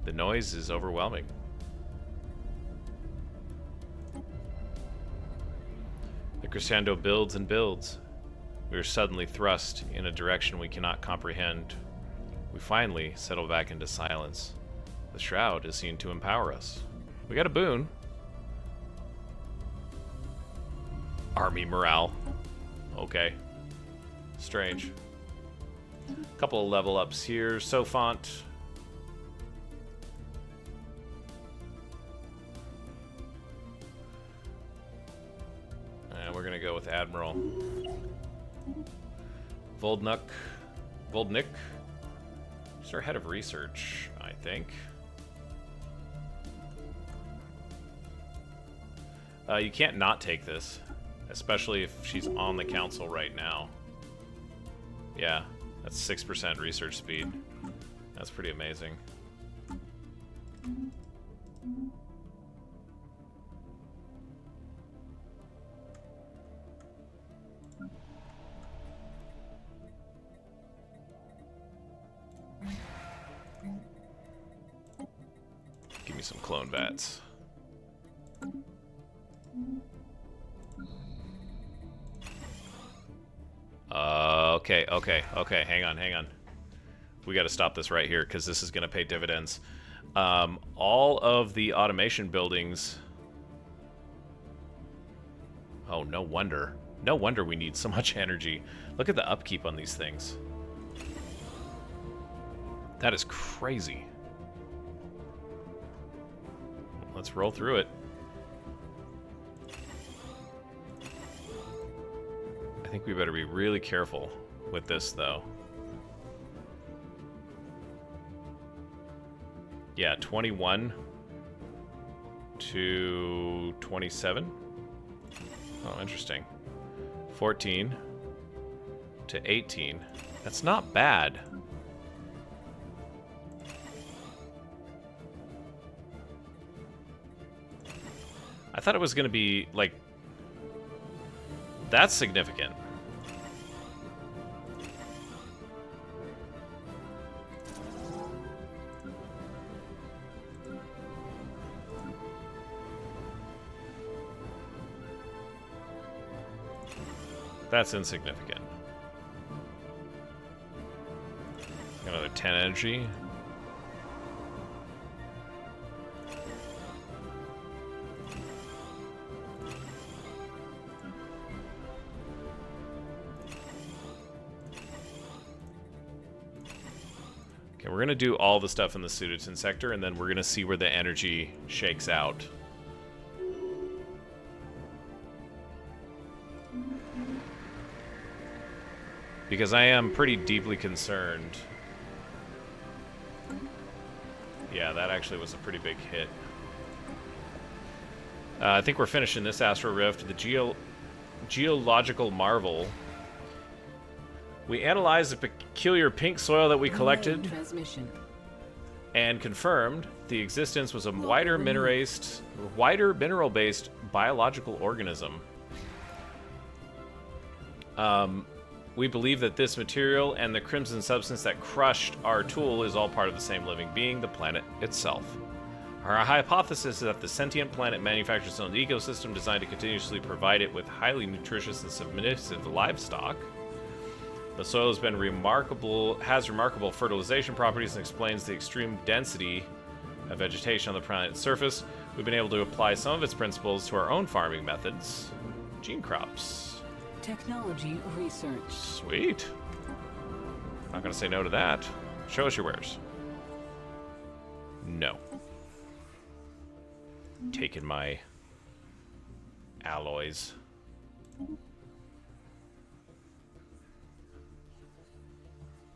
The noise is overwhelming. The crescendo builds and builds. We are suddenly thrust in a direction we cannot comprehend. We finally settle back into silence. The Shroud is seen to empower us. We got a boon. Army morale. Okay. Strange. A couple of level ups here. Sophont. And we're gonna go with Admiral. Voldnik. Who's our head of research, I think? You can't not take this, especially if she's on the council right now. Yeah, that's 6% research speed. That's pretty amazing. Give me some clone vats. Okay. Hang on. We got to stop this right here because this is going to pay dividends. All of the automation buildings. Oh, no wonder. No wonder we need so much energy. Look at the upkeep on these things. That is crazy. Let's roll through it. I think we better be really careful with this, though. Yeah, 21 to 27. Oh, interesting. 14 to 18. That's not bad. I thought it was going to be, like, that's significant. That's insignificant. Another 10 energy. Okay, we're gonna do all the stuff in the Sudatin sector, and then we're gonna see where the energy shakes out. Because I am pretty deeply concerned. Yeah, that actually was a pretty big hit. I think we're finishing this Astro Rift. The geological marvel. We analyzed the peculiar pink soil that we collected and confirmed the existence was a wider mineral-based biological organism. We believe that this material and the crimson substance that crushed our tool is all part of the same living being, the planet itself. Our hypothesis is that the sentient planet manufactures its own ecosystem designed to continuously provide it with highly nutritious and submissive livestock. The soil has remarkable fertilization properties and explains the extreme density of vegetation on the planet's surface. We've been able to apply some of its principles to our own farming methods. Gene crops. Technology research. Sweet. Not gonna say no to that. Show us your wares. No. Taking my alloys.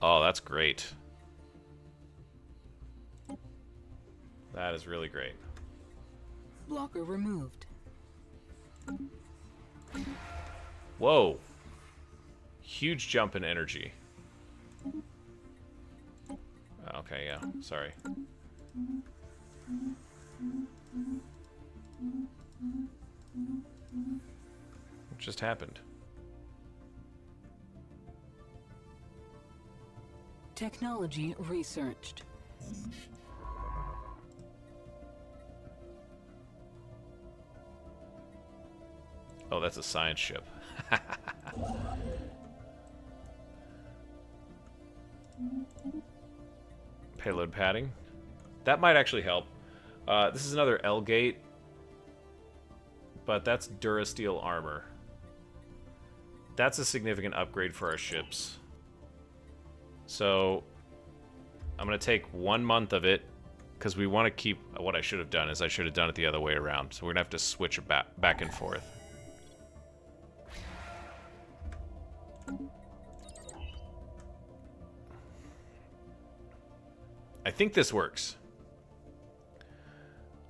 Oh, that's great. That is really great. Blocker removed. Whoa. Huge jump in energy. Okay, yeah. Sorry. What just happened? Technology researched. Oh, that's a science ship. Payload padding. That might actually help. This is another L gate, but that's Durasteel armor. That's a significant upgrade for our ships. So I'm going to take 1 month of it because we want to keep what I should have done is I should have done it the other way around. So we're going to have to switch it back and forth. I think this works.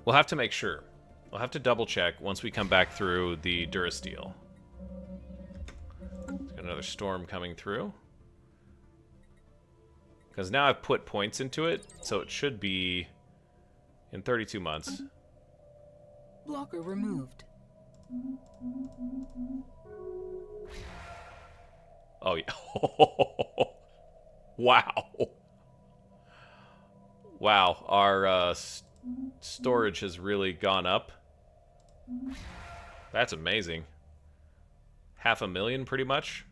We'll have to make sure. We'll have to double check once we come back through the Durasteel. Got another storm coming through. Because now I've put points into it, so it should be in 32 months. Blocker removed. Oh, yeah. Wow. Wow, our storage has really gone up. That's amazing. 500,000 pretty much.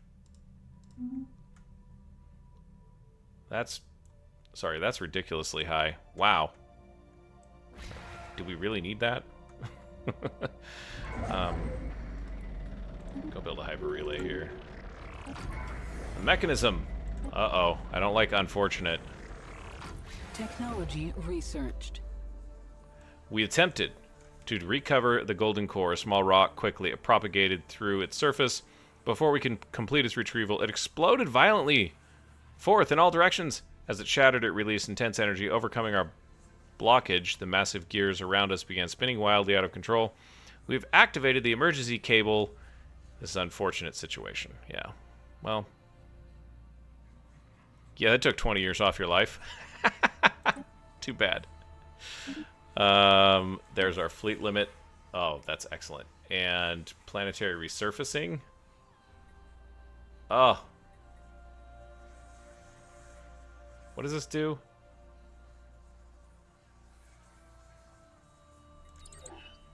That's ridiculously high. Wow. Do we really need that? Go build a hyper relay here. A mechanism. Uh-oh. I don't like unfortunate. Technology researched. We attempted to recover the golden core. A small rock quickly propagated through its surface. Before we can complete its retrieval, it exploded violently forth in all directions. As it shattered, it released intense energy, overcoming our blockage. The massive gears around us began spinning wildly out of control. We've activated the emergency cable. This is an unfortunate situation. Yeah. Well. Yeah, that took 20 years off your life. Too bad. There's our fleet limit. Oh, that's excellent. And planetary resurfacing. Oh. What does this do?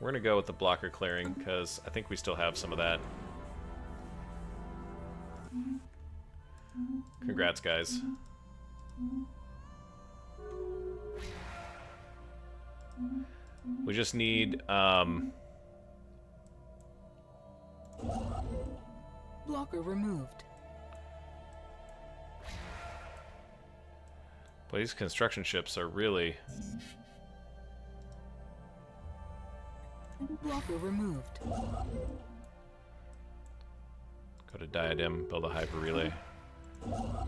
We're going to go with the blocker clearing, because I think we still have some of that. Congrats, guys. We just need, Blocker removed. Boy, these construction ships are really... Blocker removed. Go to Diadem, build a hyper relay.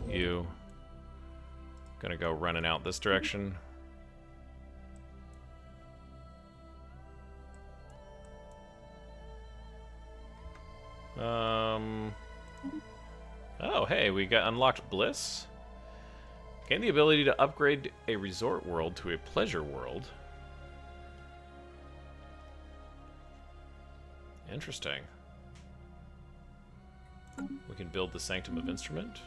You. Gonna go running out this direction. Oh, hey, we got unlocked Bliss. Gain the ability to upgrade a resort world to a pleasure world. Interesting. We can build the Sanctum of Instrument.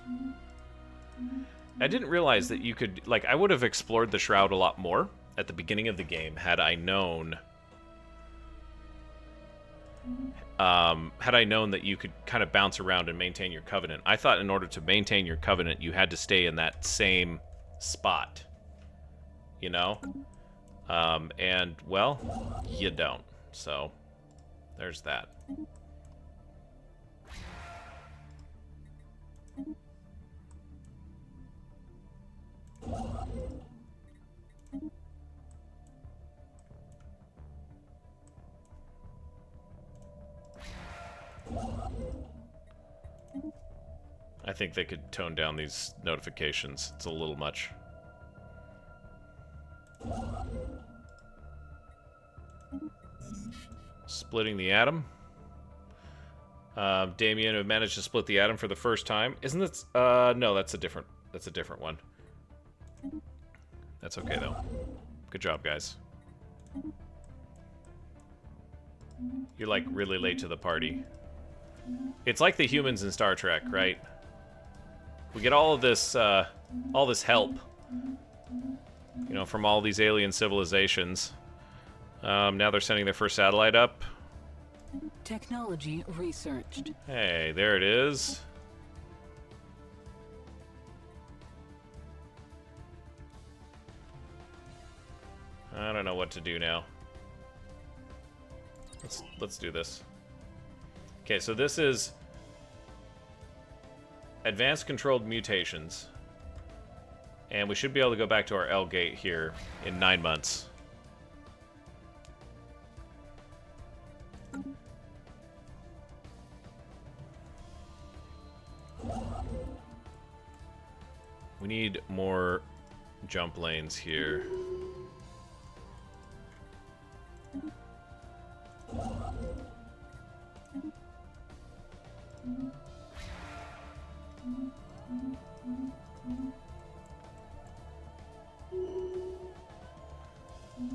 I didn't realize that you could, like, I would have explored the Shroud a lot more at the beginning of the game had I known that you could kind of bounce around and maintain your covenant. I thought in order to maintain your covenant, you had to stay in that same spot. You know? And, well, you don't. So, there's that. I think they could tone down these notifications. It's a little much. Splitting the atom. Damien have managed to split the atom for the first time. Isn't this... no, that's a different one. That's okay, though. Good job, guys. You're, like, really late to the party. It's like the humans in Star Trek, right? We get all of this help, you know, from all these alien civilizations. Now they're sending their first satellite up. Technology researched. Hey, there it is. I don't know what to do now. Let's do this. Okay, so this is advanced controlled mutations. And we should be able to go back to our L gate here in 9 months. We need more jump lanes here.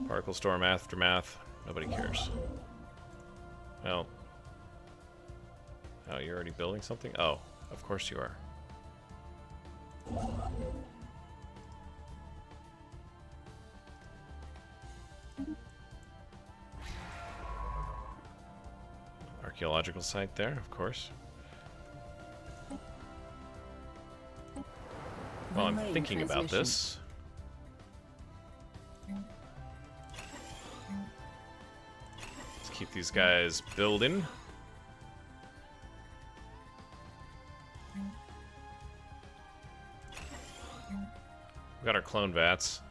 Particle Storm Aftermath. Nobody cares. Well. Oh, you're already building something? Oh, of course you are. Archaeological site there, of course. Well, I'm thinking about this. Let's keep these guys building. We got our clone vats.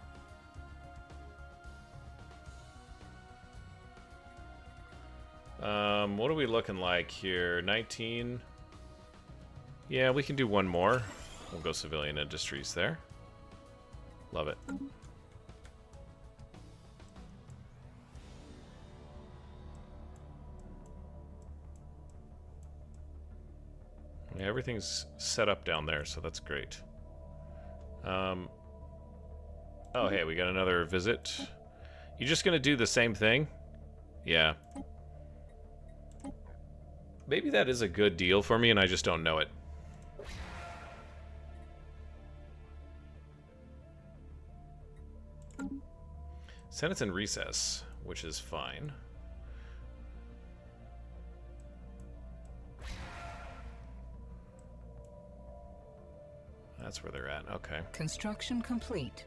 What are we looking like here? 19? Yeah, we can do one more. We'll go civilian industries there. Love it. Yeah, everything's set up down there, so that's great. Oh, hey, we got another visit. You just gonna do the same thing? Yeah. Maybe that is a good deal for me and I just don't know it. Senate's in recess, which is fine. That's where they're at, okay. Construction complete.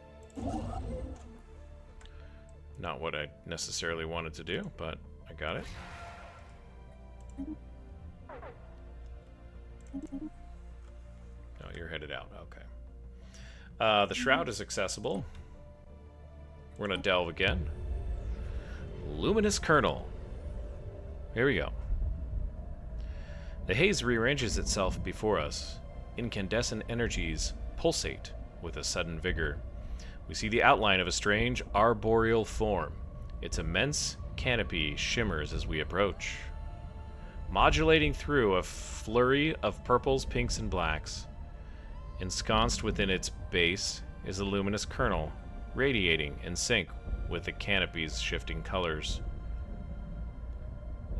Not what I necessarily wanted to do, but I got it. Oh, you're headed out, okay. The Shroud is accessible. We're gonna delve again. Luminous Kernel. Here we go. The haze rearranges itself before us. Incandescent energies pulsate with a sudden vigor. We see the outline of a strange arboreal form. Its immense canopy shimmers as we approach. Modulating through a flurry of purples, pinks, and blacks. Ensconced within its base is a luminous kernel, radiating in sync with the canopy's shifting colors.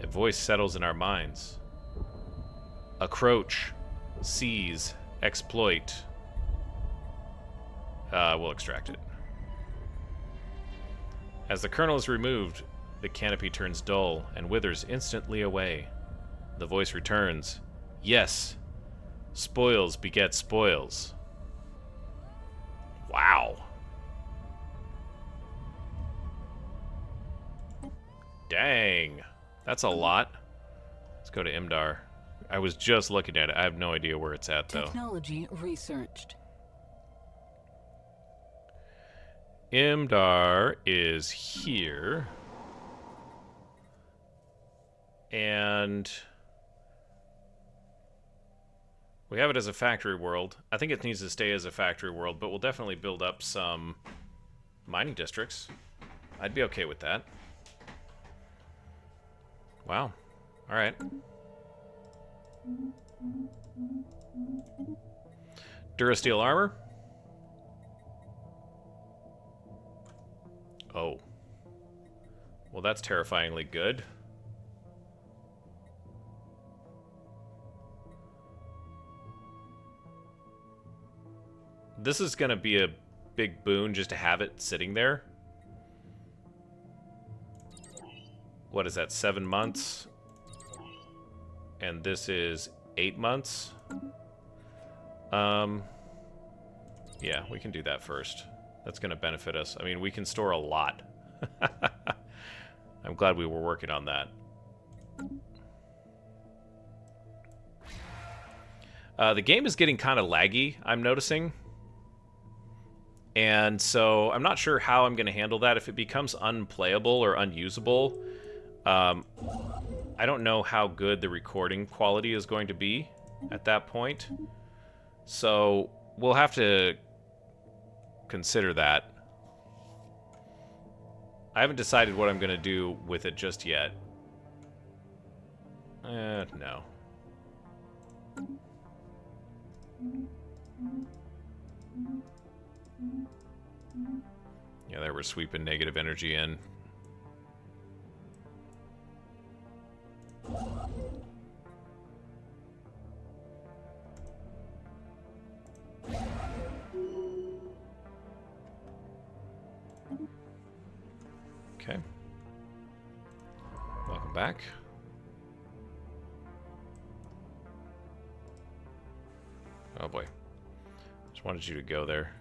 A voice settles in our minds. Accroach, seize, exploit. We'll extract it. As the kernel is removed, the canopy turns dull and withers instantly away. The voice returns. Yes. Spoils beget spoils. Wow. Dang. That's a lot. Let's go to Imdar. I was just looking at it. I have no idea where it's at, though. Technology researched. Imdar is here. And we have it as a factory world. I think it needs to stay as a factory world, but we'll definitely build up some mining districts. I'd be okay with that. Wow. All right. Durasteel armor. Oh. Well, that's terrifyingly good. This is going to be a big boon just to have it sitting there. What is that, 7 months? And this is 8 months? Yeah, we can do that first. That's going to benefit us. I mean, we can store a lot. I'm glad we were working on that. The game is getting kind of laggy, I'm noticing. And so I'm not sure how I'm going to handle that. If it becomes unplayable or unusable, I don't know how good the recording quality is going to be at that point. So we'll have to consider that. I haven't decided what I'm going to do with it just yet. No. Yeah, there we're sweeping negative energy in. Okay. Welcome back. Oh boy. Just wanted you to go there.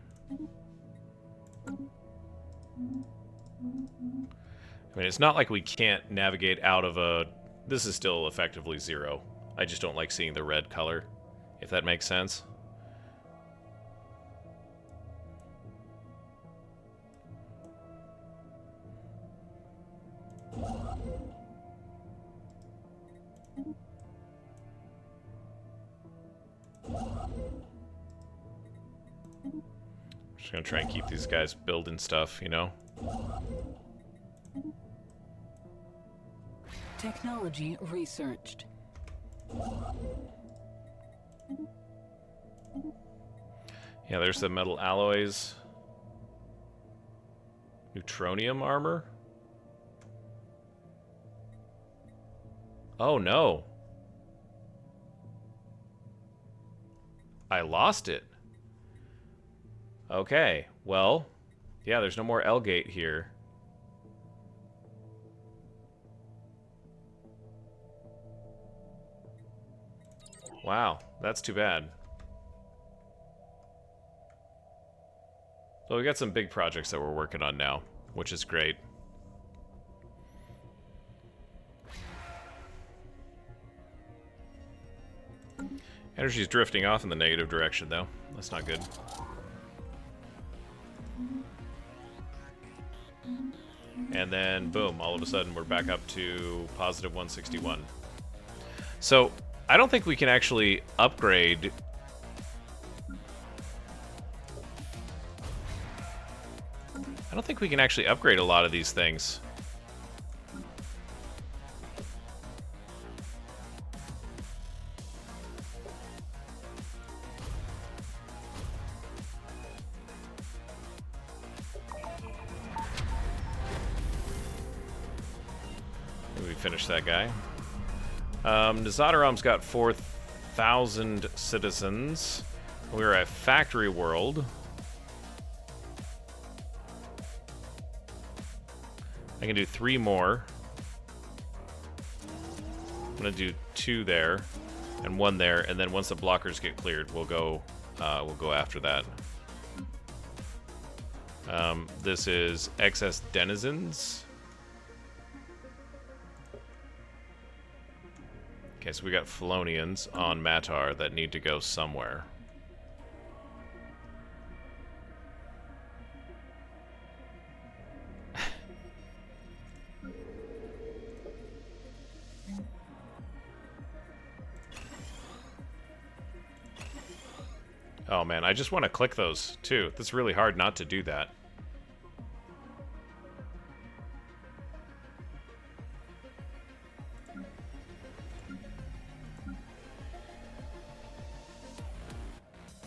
I mean, it's not like we can't navigate out of a... This is still effectively 0. I just don't like seeing the red color, if that makes sense. Just gonna try and keep these guys building stuff, you know? Technology researched. Yeah, there's the metal alloys. Neutronium armor? Oh no. I lost it. Okay, well, yeah, there's no more L-gate here. Wow, that's too bad. So we got some big projects that we're working on now, which is great. Energy's drifting off in the negative direction, though. That's not good. And then, boom, all of a sudden we're back up to positive 161. So, I don't think we can actually upgrade... I don't think we can actually upgrade a lot of these things. We finish that guy. Nazadaram's got 4,000 citizens. We're a factory world. I can do 3 more. I'm gonna do 2 there, and 1 there, and then once the blockers get cleared, we'll go after that. This is excess denizens. Okay, so we got Felonians on Matar that need to go somewhere. Oh man, I just want to click those too. It's really hard not to do that.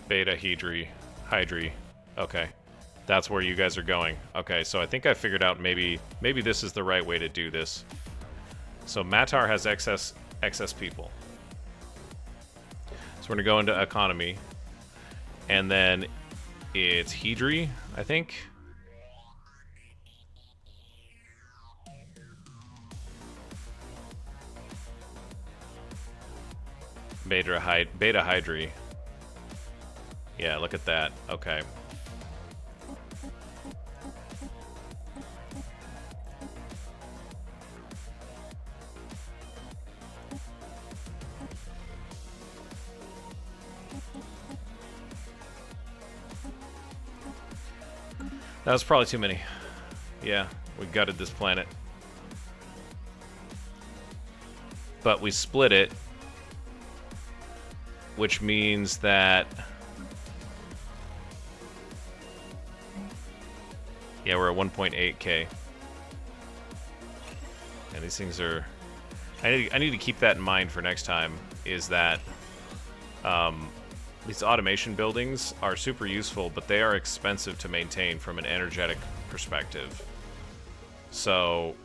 Beta, Hydri. Okay. That's where you guys are going. Okay, so I think I figured out maybe this is the right way to do this. So Matar has excess people. So we're gonna go into economy. And then it's Hydri, I think. Beta Hydri. Yeah, look at that. Okay. That was probably too many. Yeah, we gutted this planet. But we split it, which means that Yeah, we're at 1.8k. And these things are... I need to keep that in mind for next time, is that these automation buildings are super useful, but they are expensive to maintain from an energetic perspective. So,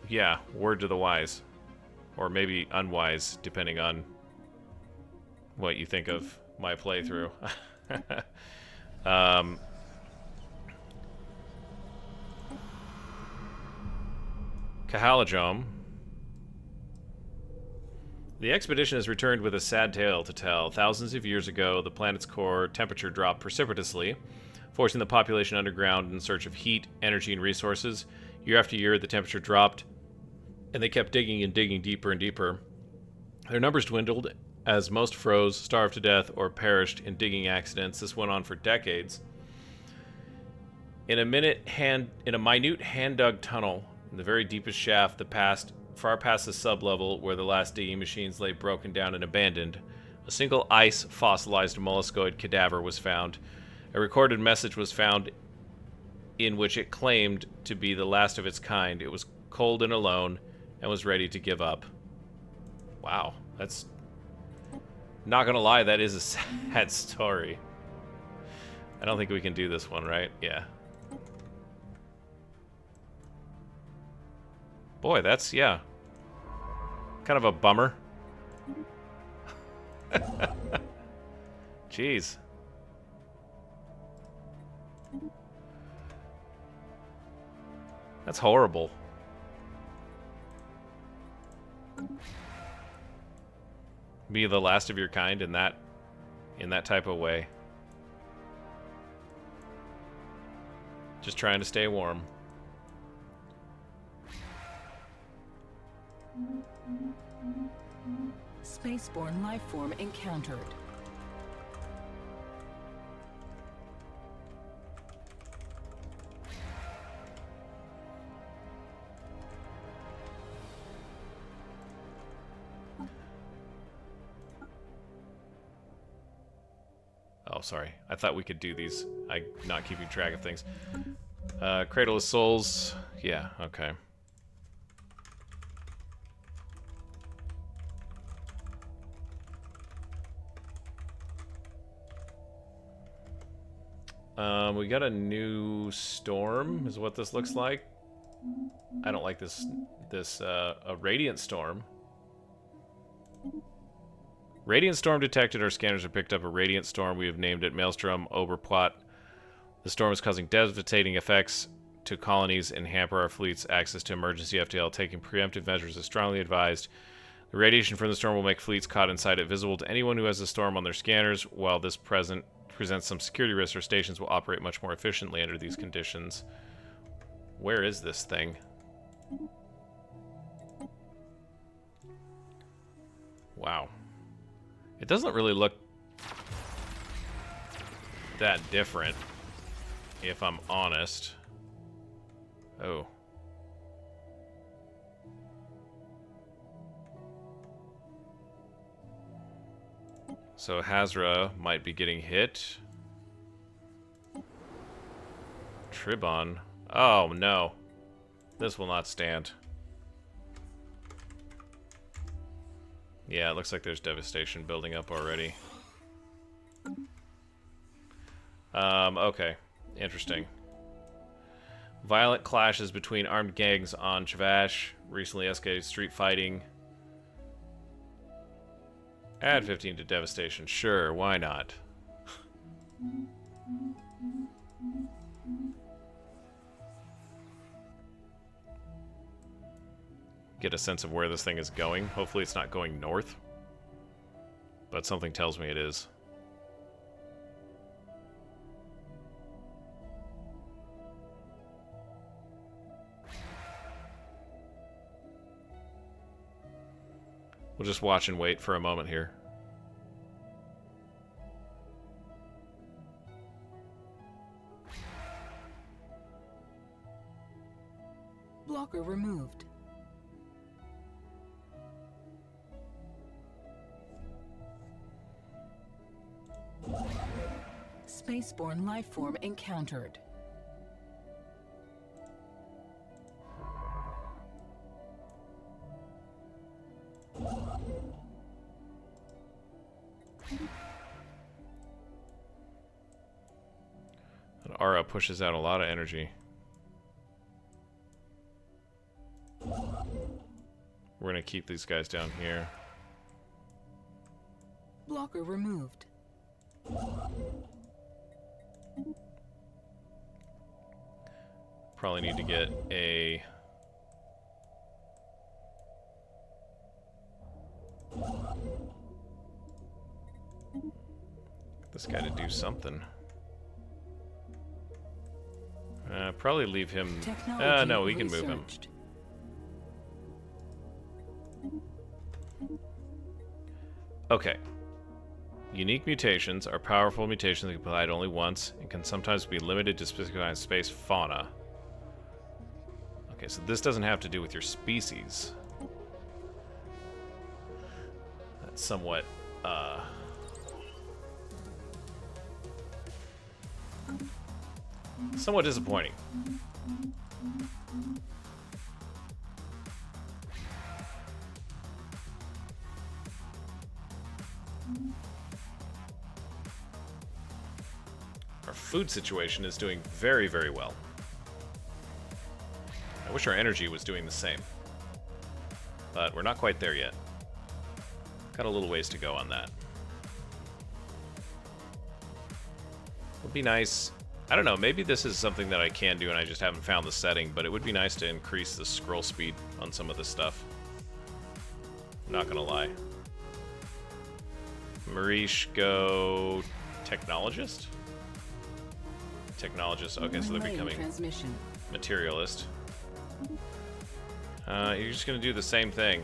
yeah, word to the wise. Or maybe unwise, depending on what you think of my playthrough. Kahalajome. The expedition has returned with a sad tale to tell. Thousands of years ago, the planet's core temperature dropped precipitously, forcing the population underground in search of heat, energy, and resources. Year after year, the temperature dropped, and they kept digging and digging deeper and deeper. Their numbers dwindled as most froze, starved to death, or perished in digging accidents. This went on for decades. In a minute minute hand-dug tunnel, in the very deepest shaft, far past the sublevel where the last digging machines lay broken down and abandoned, a single ice fossilized molluscoid cadaver was found. A recorded message was found in which it claimed to be the last of its kind. It was cold and alone and was ready to give up. Wow, that's... Not gonna lie, that is a sad story. I don't think we can do this one, right? Yeah. Boy, that's, yeah. Kind of a bummer. Jeez. That's horrible. Be the last of your kind in that type of way. Just trying to stay warm. Spaceborne lifeform encountered. Oh, sorry. I thought we could do these. I'm not keeping track of things. Cradle of Souls. Yeah, okay. We got a new storm, is what this looks like. I don't like this, a Radiant Storm. Radiant Storm detected. Our scanners have picked up a Radiant Storm. We have named it Maelstrom Oberplot. The storm is causing devastating effects to colonies and hamper our fleet's access to emergency FTL. Taking preemptive measures is strongly advised. The radiation from the storm will make fleets caught inside it visible to anyone who has the storm on their scanners. While this presents some security risks, our stations will operate much more efficiently under these conditions. Where is this thing? Wow. It doesn't really look that different, if I'm honest. Oh. So Hazra might be getting hit. Tribon. Oh, no. This will not stand. Yeah, it looks like there's devastation building up already. Okay. Interesting. Violent clashes between armed gangs on Chavash. Recently escalated street fighting. Add 15 to devastation. Sure, why not? Get a sense of where this thing is going. Hopefully it's not going north. But something tells me it is. We'll just watch and wait for a moment here. Blocker removed. Spaceborne lifeform encountered. aura pushes out a lot of energy. We're gonna keep these guys down here. Blocker removed. Probably need to get a... this guy to do something. Probably leave him... no, we can move him. Okay. Unique mutations are powerful mutations that can be applied only once and can sometimes be limited to specific space fauna. Okay, so this doesn't have to do with your species. That's somewhat, somewhat disappointing. Our food situation is doing very, very well. I wish our energy was doing the same. But we're not quite there yet. Got a little ways to go on that. Would be nice. I don't know, maybe this is something that I can do and I just haven't found the setting, but it would be nice to increase the scroll speed on some of this stuff. I'm not gonna lie. Marish, go... technologist? Technologist. Okay, so they're becoming materialist. You're just gonna do the same thing.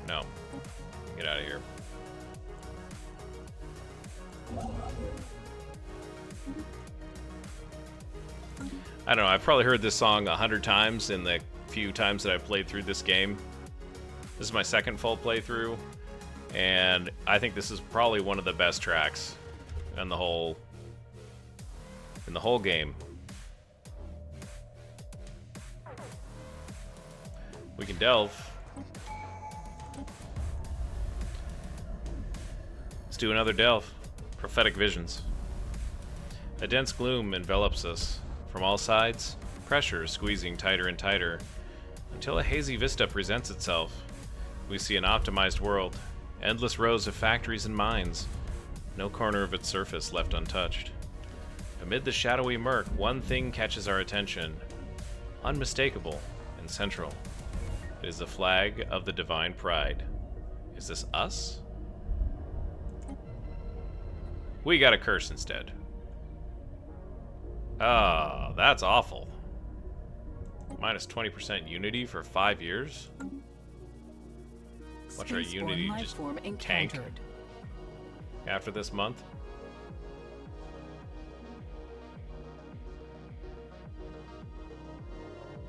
No. Get out of here. I don't know, I've probably heard this song 100 times in the few times that I've played through this game. This is my second full playthrough, and I think this is probably one of the best tracks in the whole game. We can delve. Let's do another delve. Prophetic visions. A dense gloom envelops us. From all sides, pressure squeezing tighter and tighter, until a hazy vista presents itself. We see an optimized world, endless rows of factories and mines, no corner of its surface left untouched. Amid the shadowy murk, one thing catches our attention, unmistakable and central. It is the flag of the Divine Pryde. Is this us? We got a curse instead. Ah, that's awful. Minus 20% unity for 5 years? Watch our unity just tank after this month.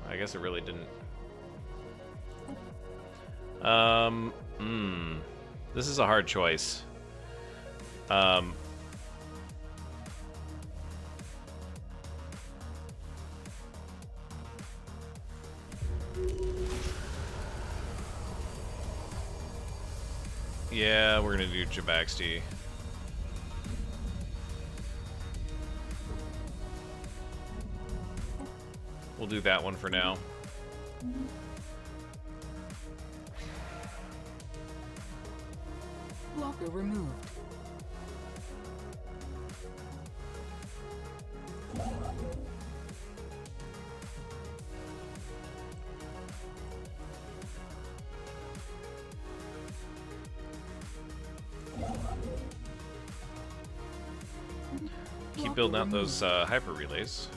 I guess it really didn't. This is a hard choice. Yeah, we're gonna do Jabaxti. We'll do that one for now. Blocker removed. Keep building out those hyper relays.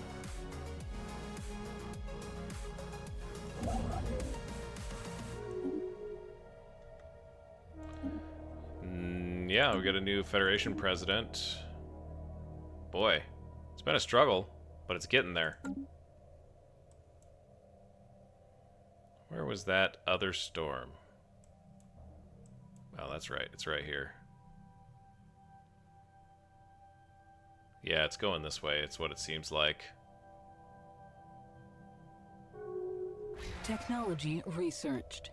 Yeah, we got a new Federation president. Boy, it's been a struggle, but it's getting there. Where was that other storm? Oh, that's right. It's right here. Yeah, it's going this way. It's what it seems like. Technology researched.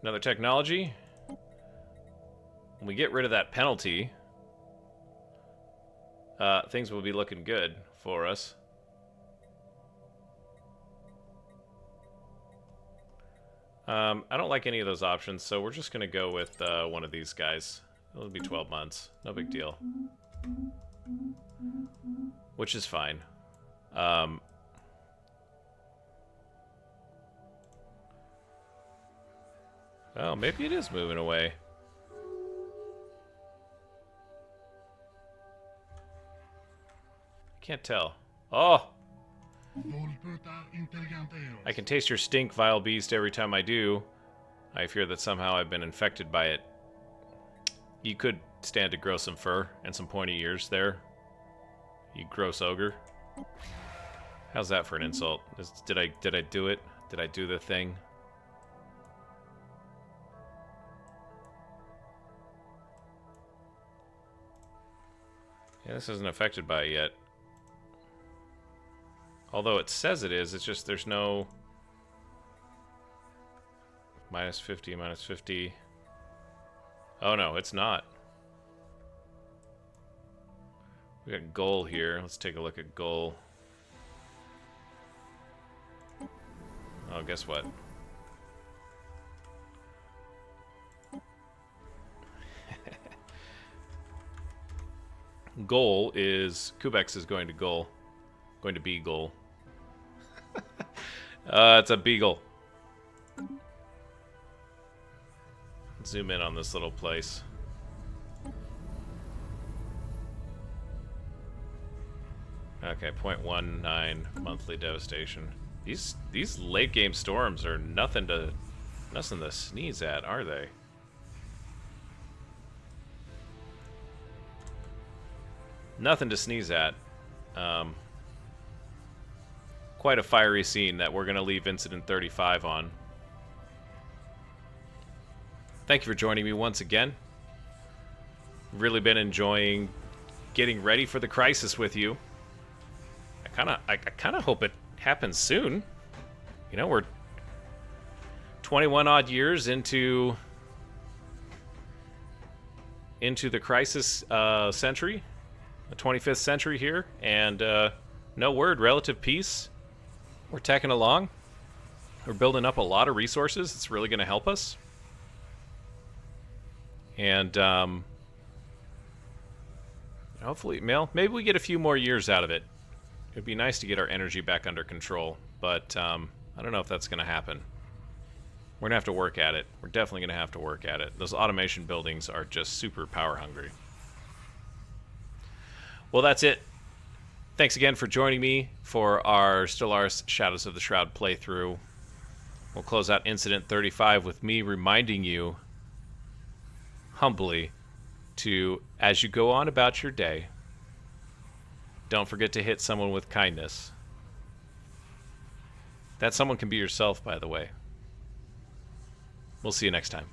Another technology. When we get rid of that penalty, things will be looking good for us. I don't like any of those options, so we're just going to go with one of these guys. It'll be 12 months. No big deal. Which is fine. Oh, maybe it is moving away. I can't tell. Oh! I can taste your stink, vile beast, every time I do. I fear that somehow I've been infected by it. You could stand to grow some fur and some pointy ears there. You gross ogre. How's that for an insult? Did I do it? Did I do the thing? Yeah, this isn't affected by it yet. Although it says it is, it's just there's no... minus 50, minus 50. Oh no, it's not. We got goal here. Let's take a look at goal. Oh, guess what? Goal is... Kubex is going to goal. Going to be goal. It's a beagle. Zoom in on this little place. Okay, 0.19 monthly devastation. These late game storms are nothing to sneeze at, are they? Nothing to sneeze at. Quite a fiery scene that we're going to leave Incident 35 on. Thank you for joining me once again. Really been enjoying getting ready for the crisis with you. I kind of hope it happens soon. You know, we're 21 odd years into the crisis century, the 25th century here, and no word, relative peace. We're tacking along. We're building up a lot of resources. It's really going to help us. And hopefully, maybe we get a few more years out of it. It'd be nice to get our energy back under control, but I don't know if that's going to happen. We're going to have to work at it. We're definitely going to have to work at it. Those automation buildings are just super power hungry. Well, that's it. Thanks again for joining me for our Stellaris Shadows of the Shroud playthrough. We'll close out Incident 35 with me reminding you, humbly, to, as you go on about your day, don't forget to hit someone with kindness. That someone can be yourself, by the way. We'll see you next time.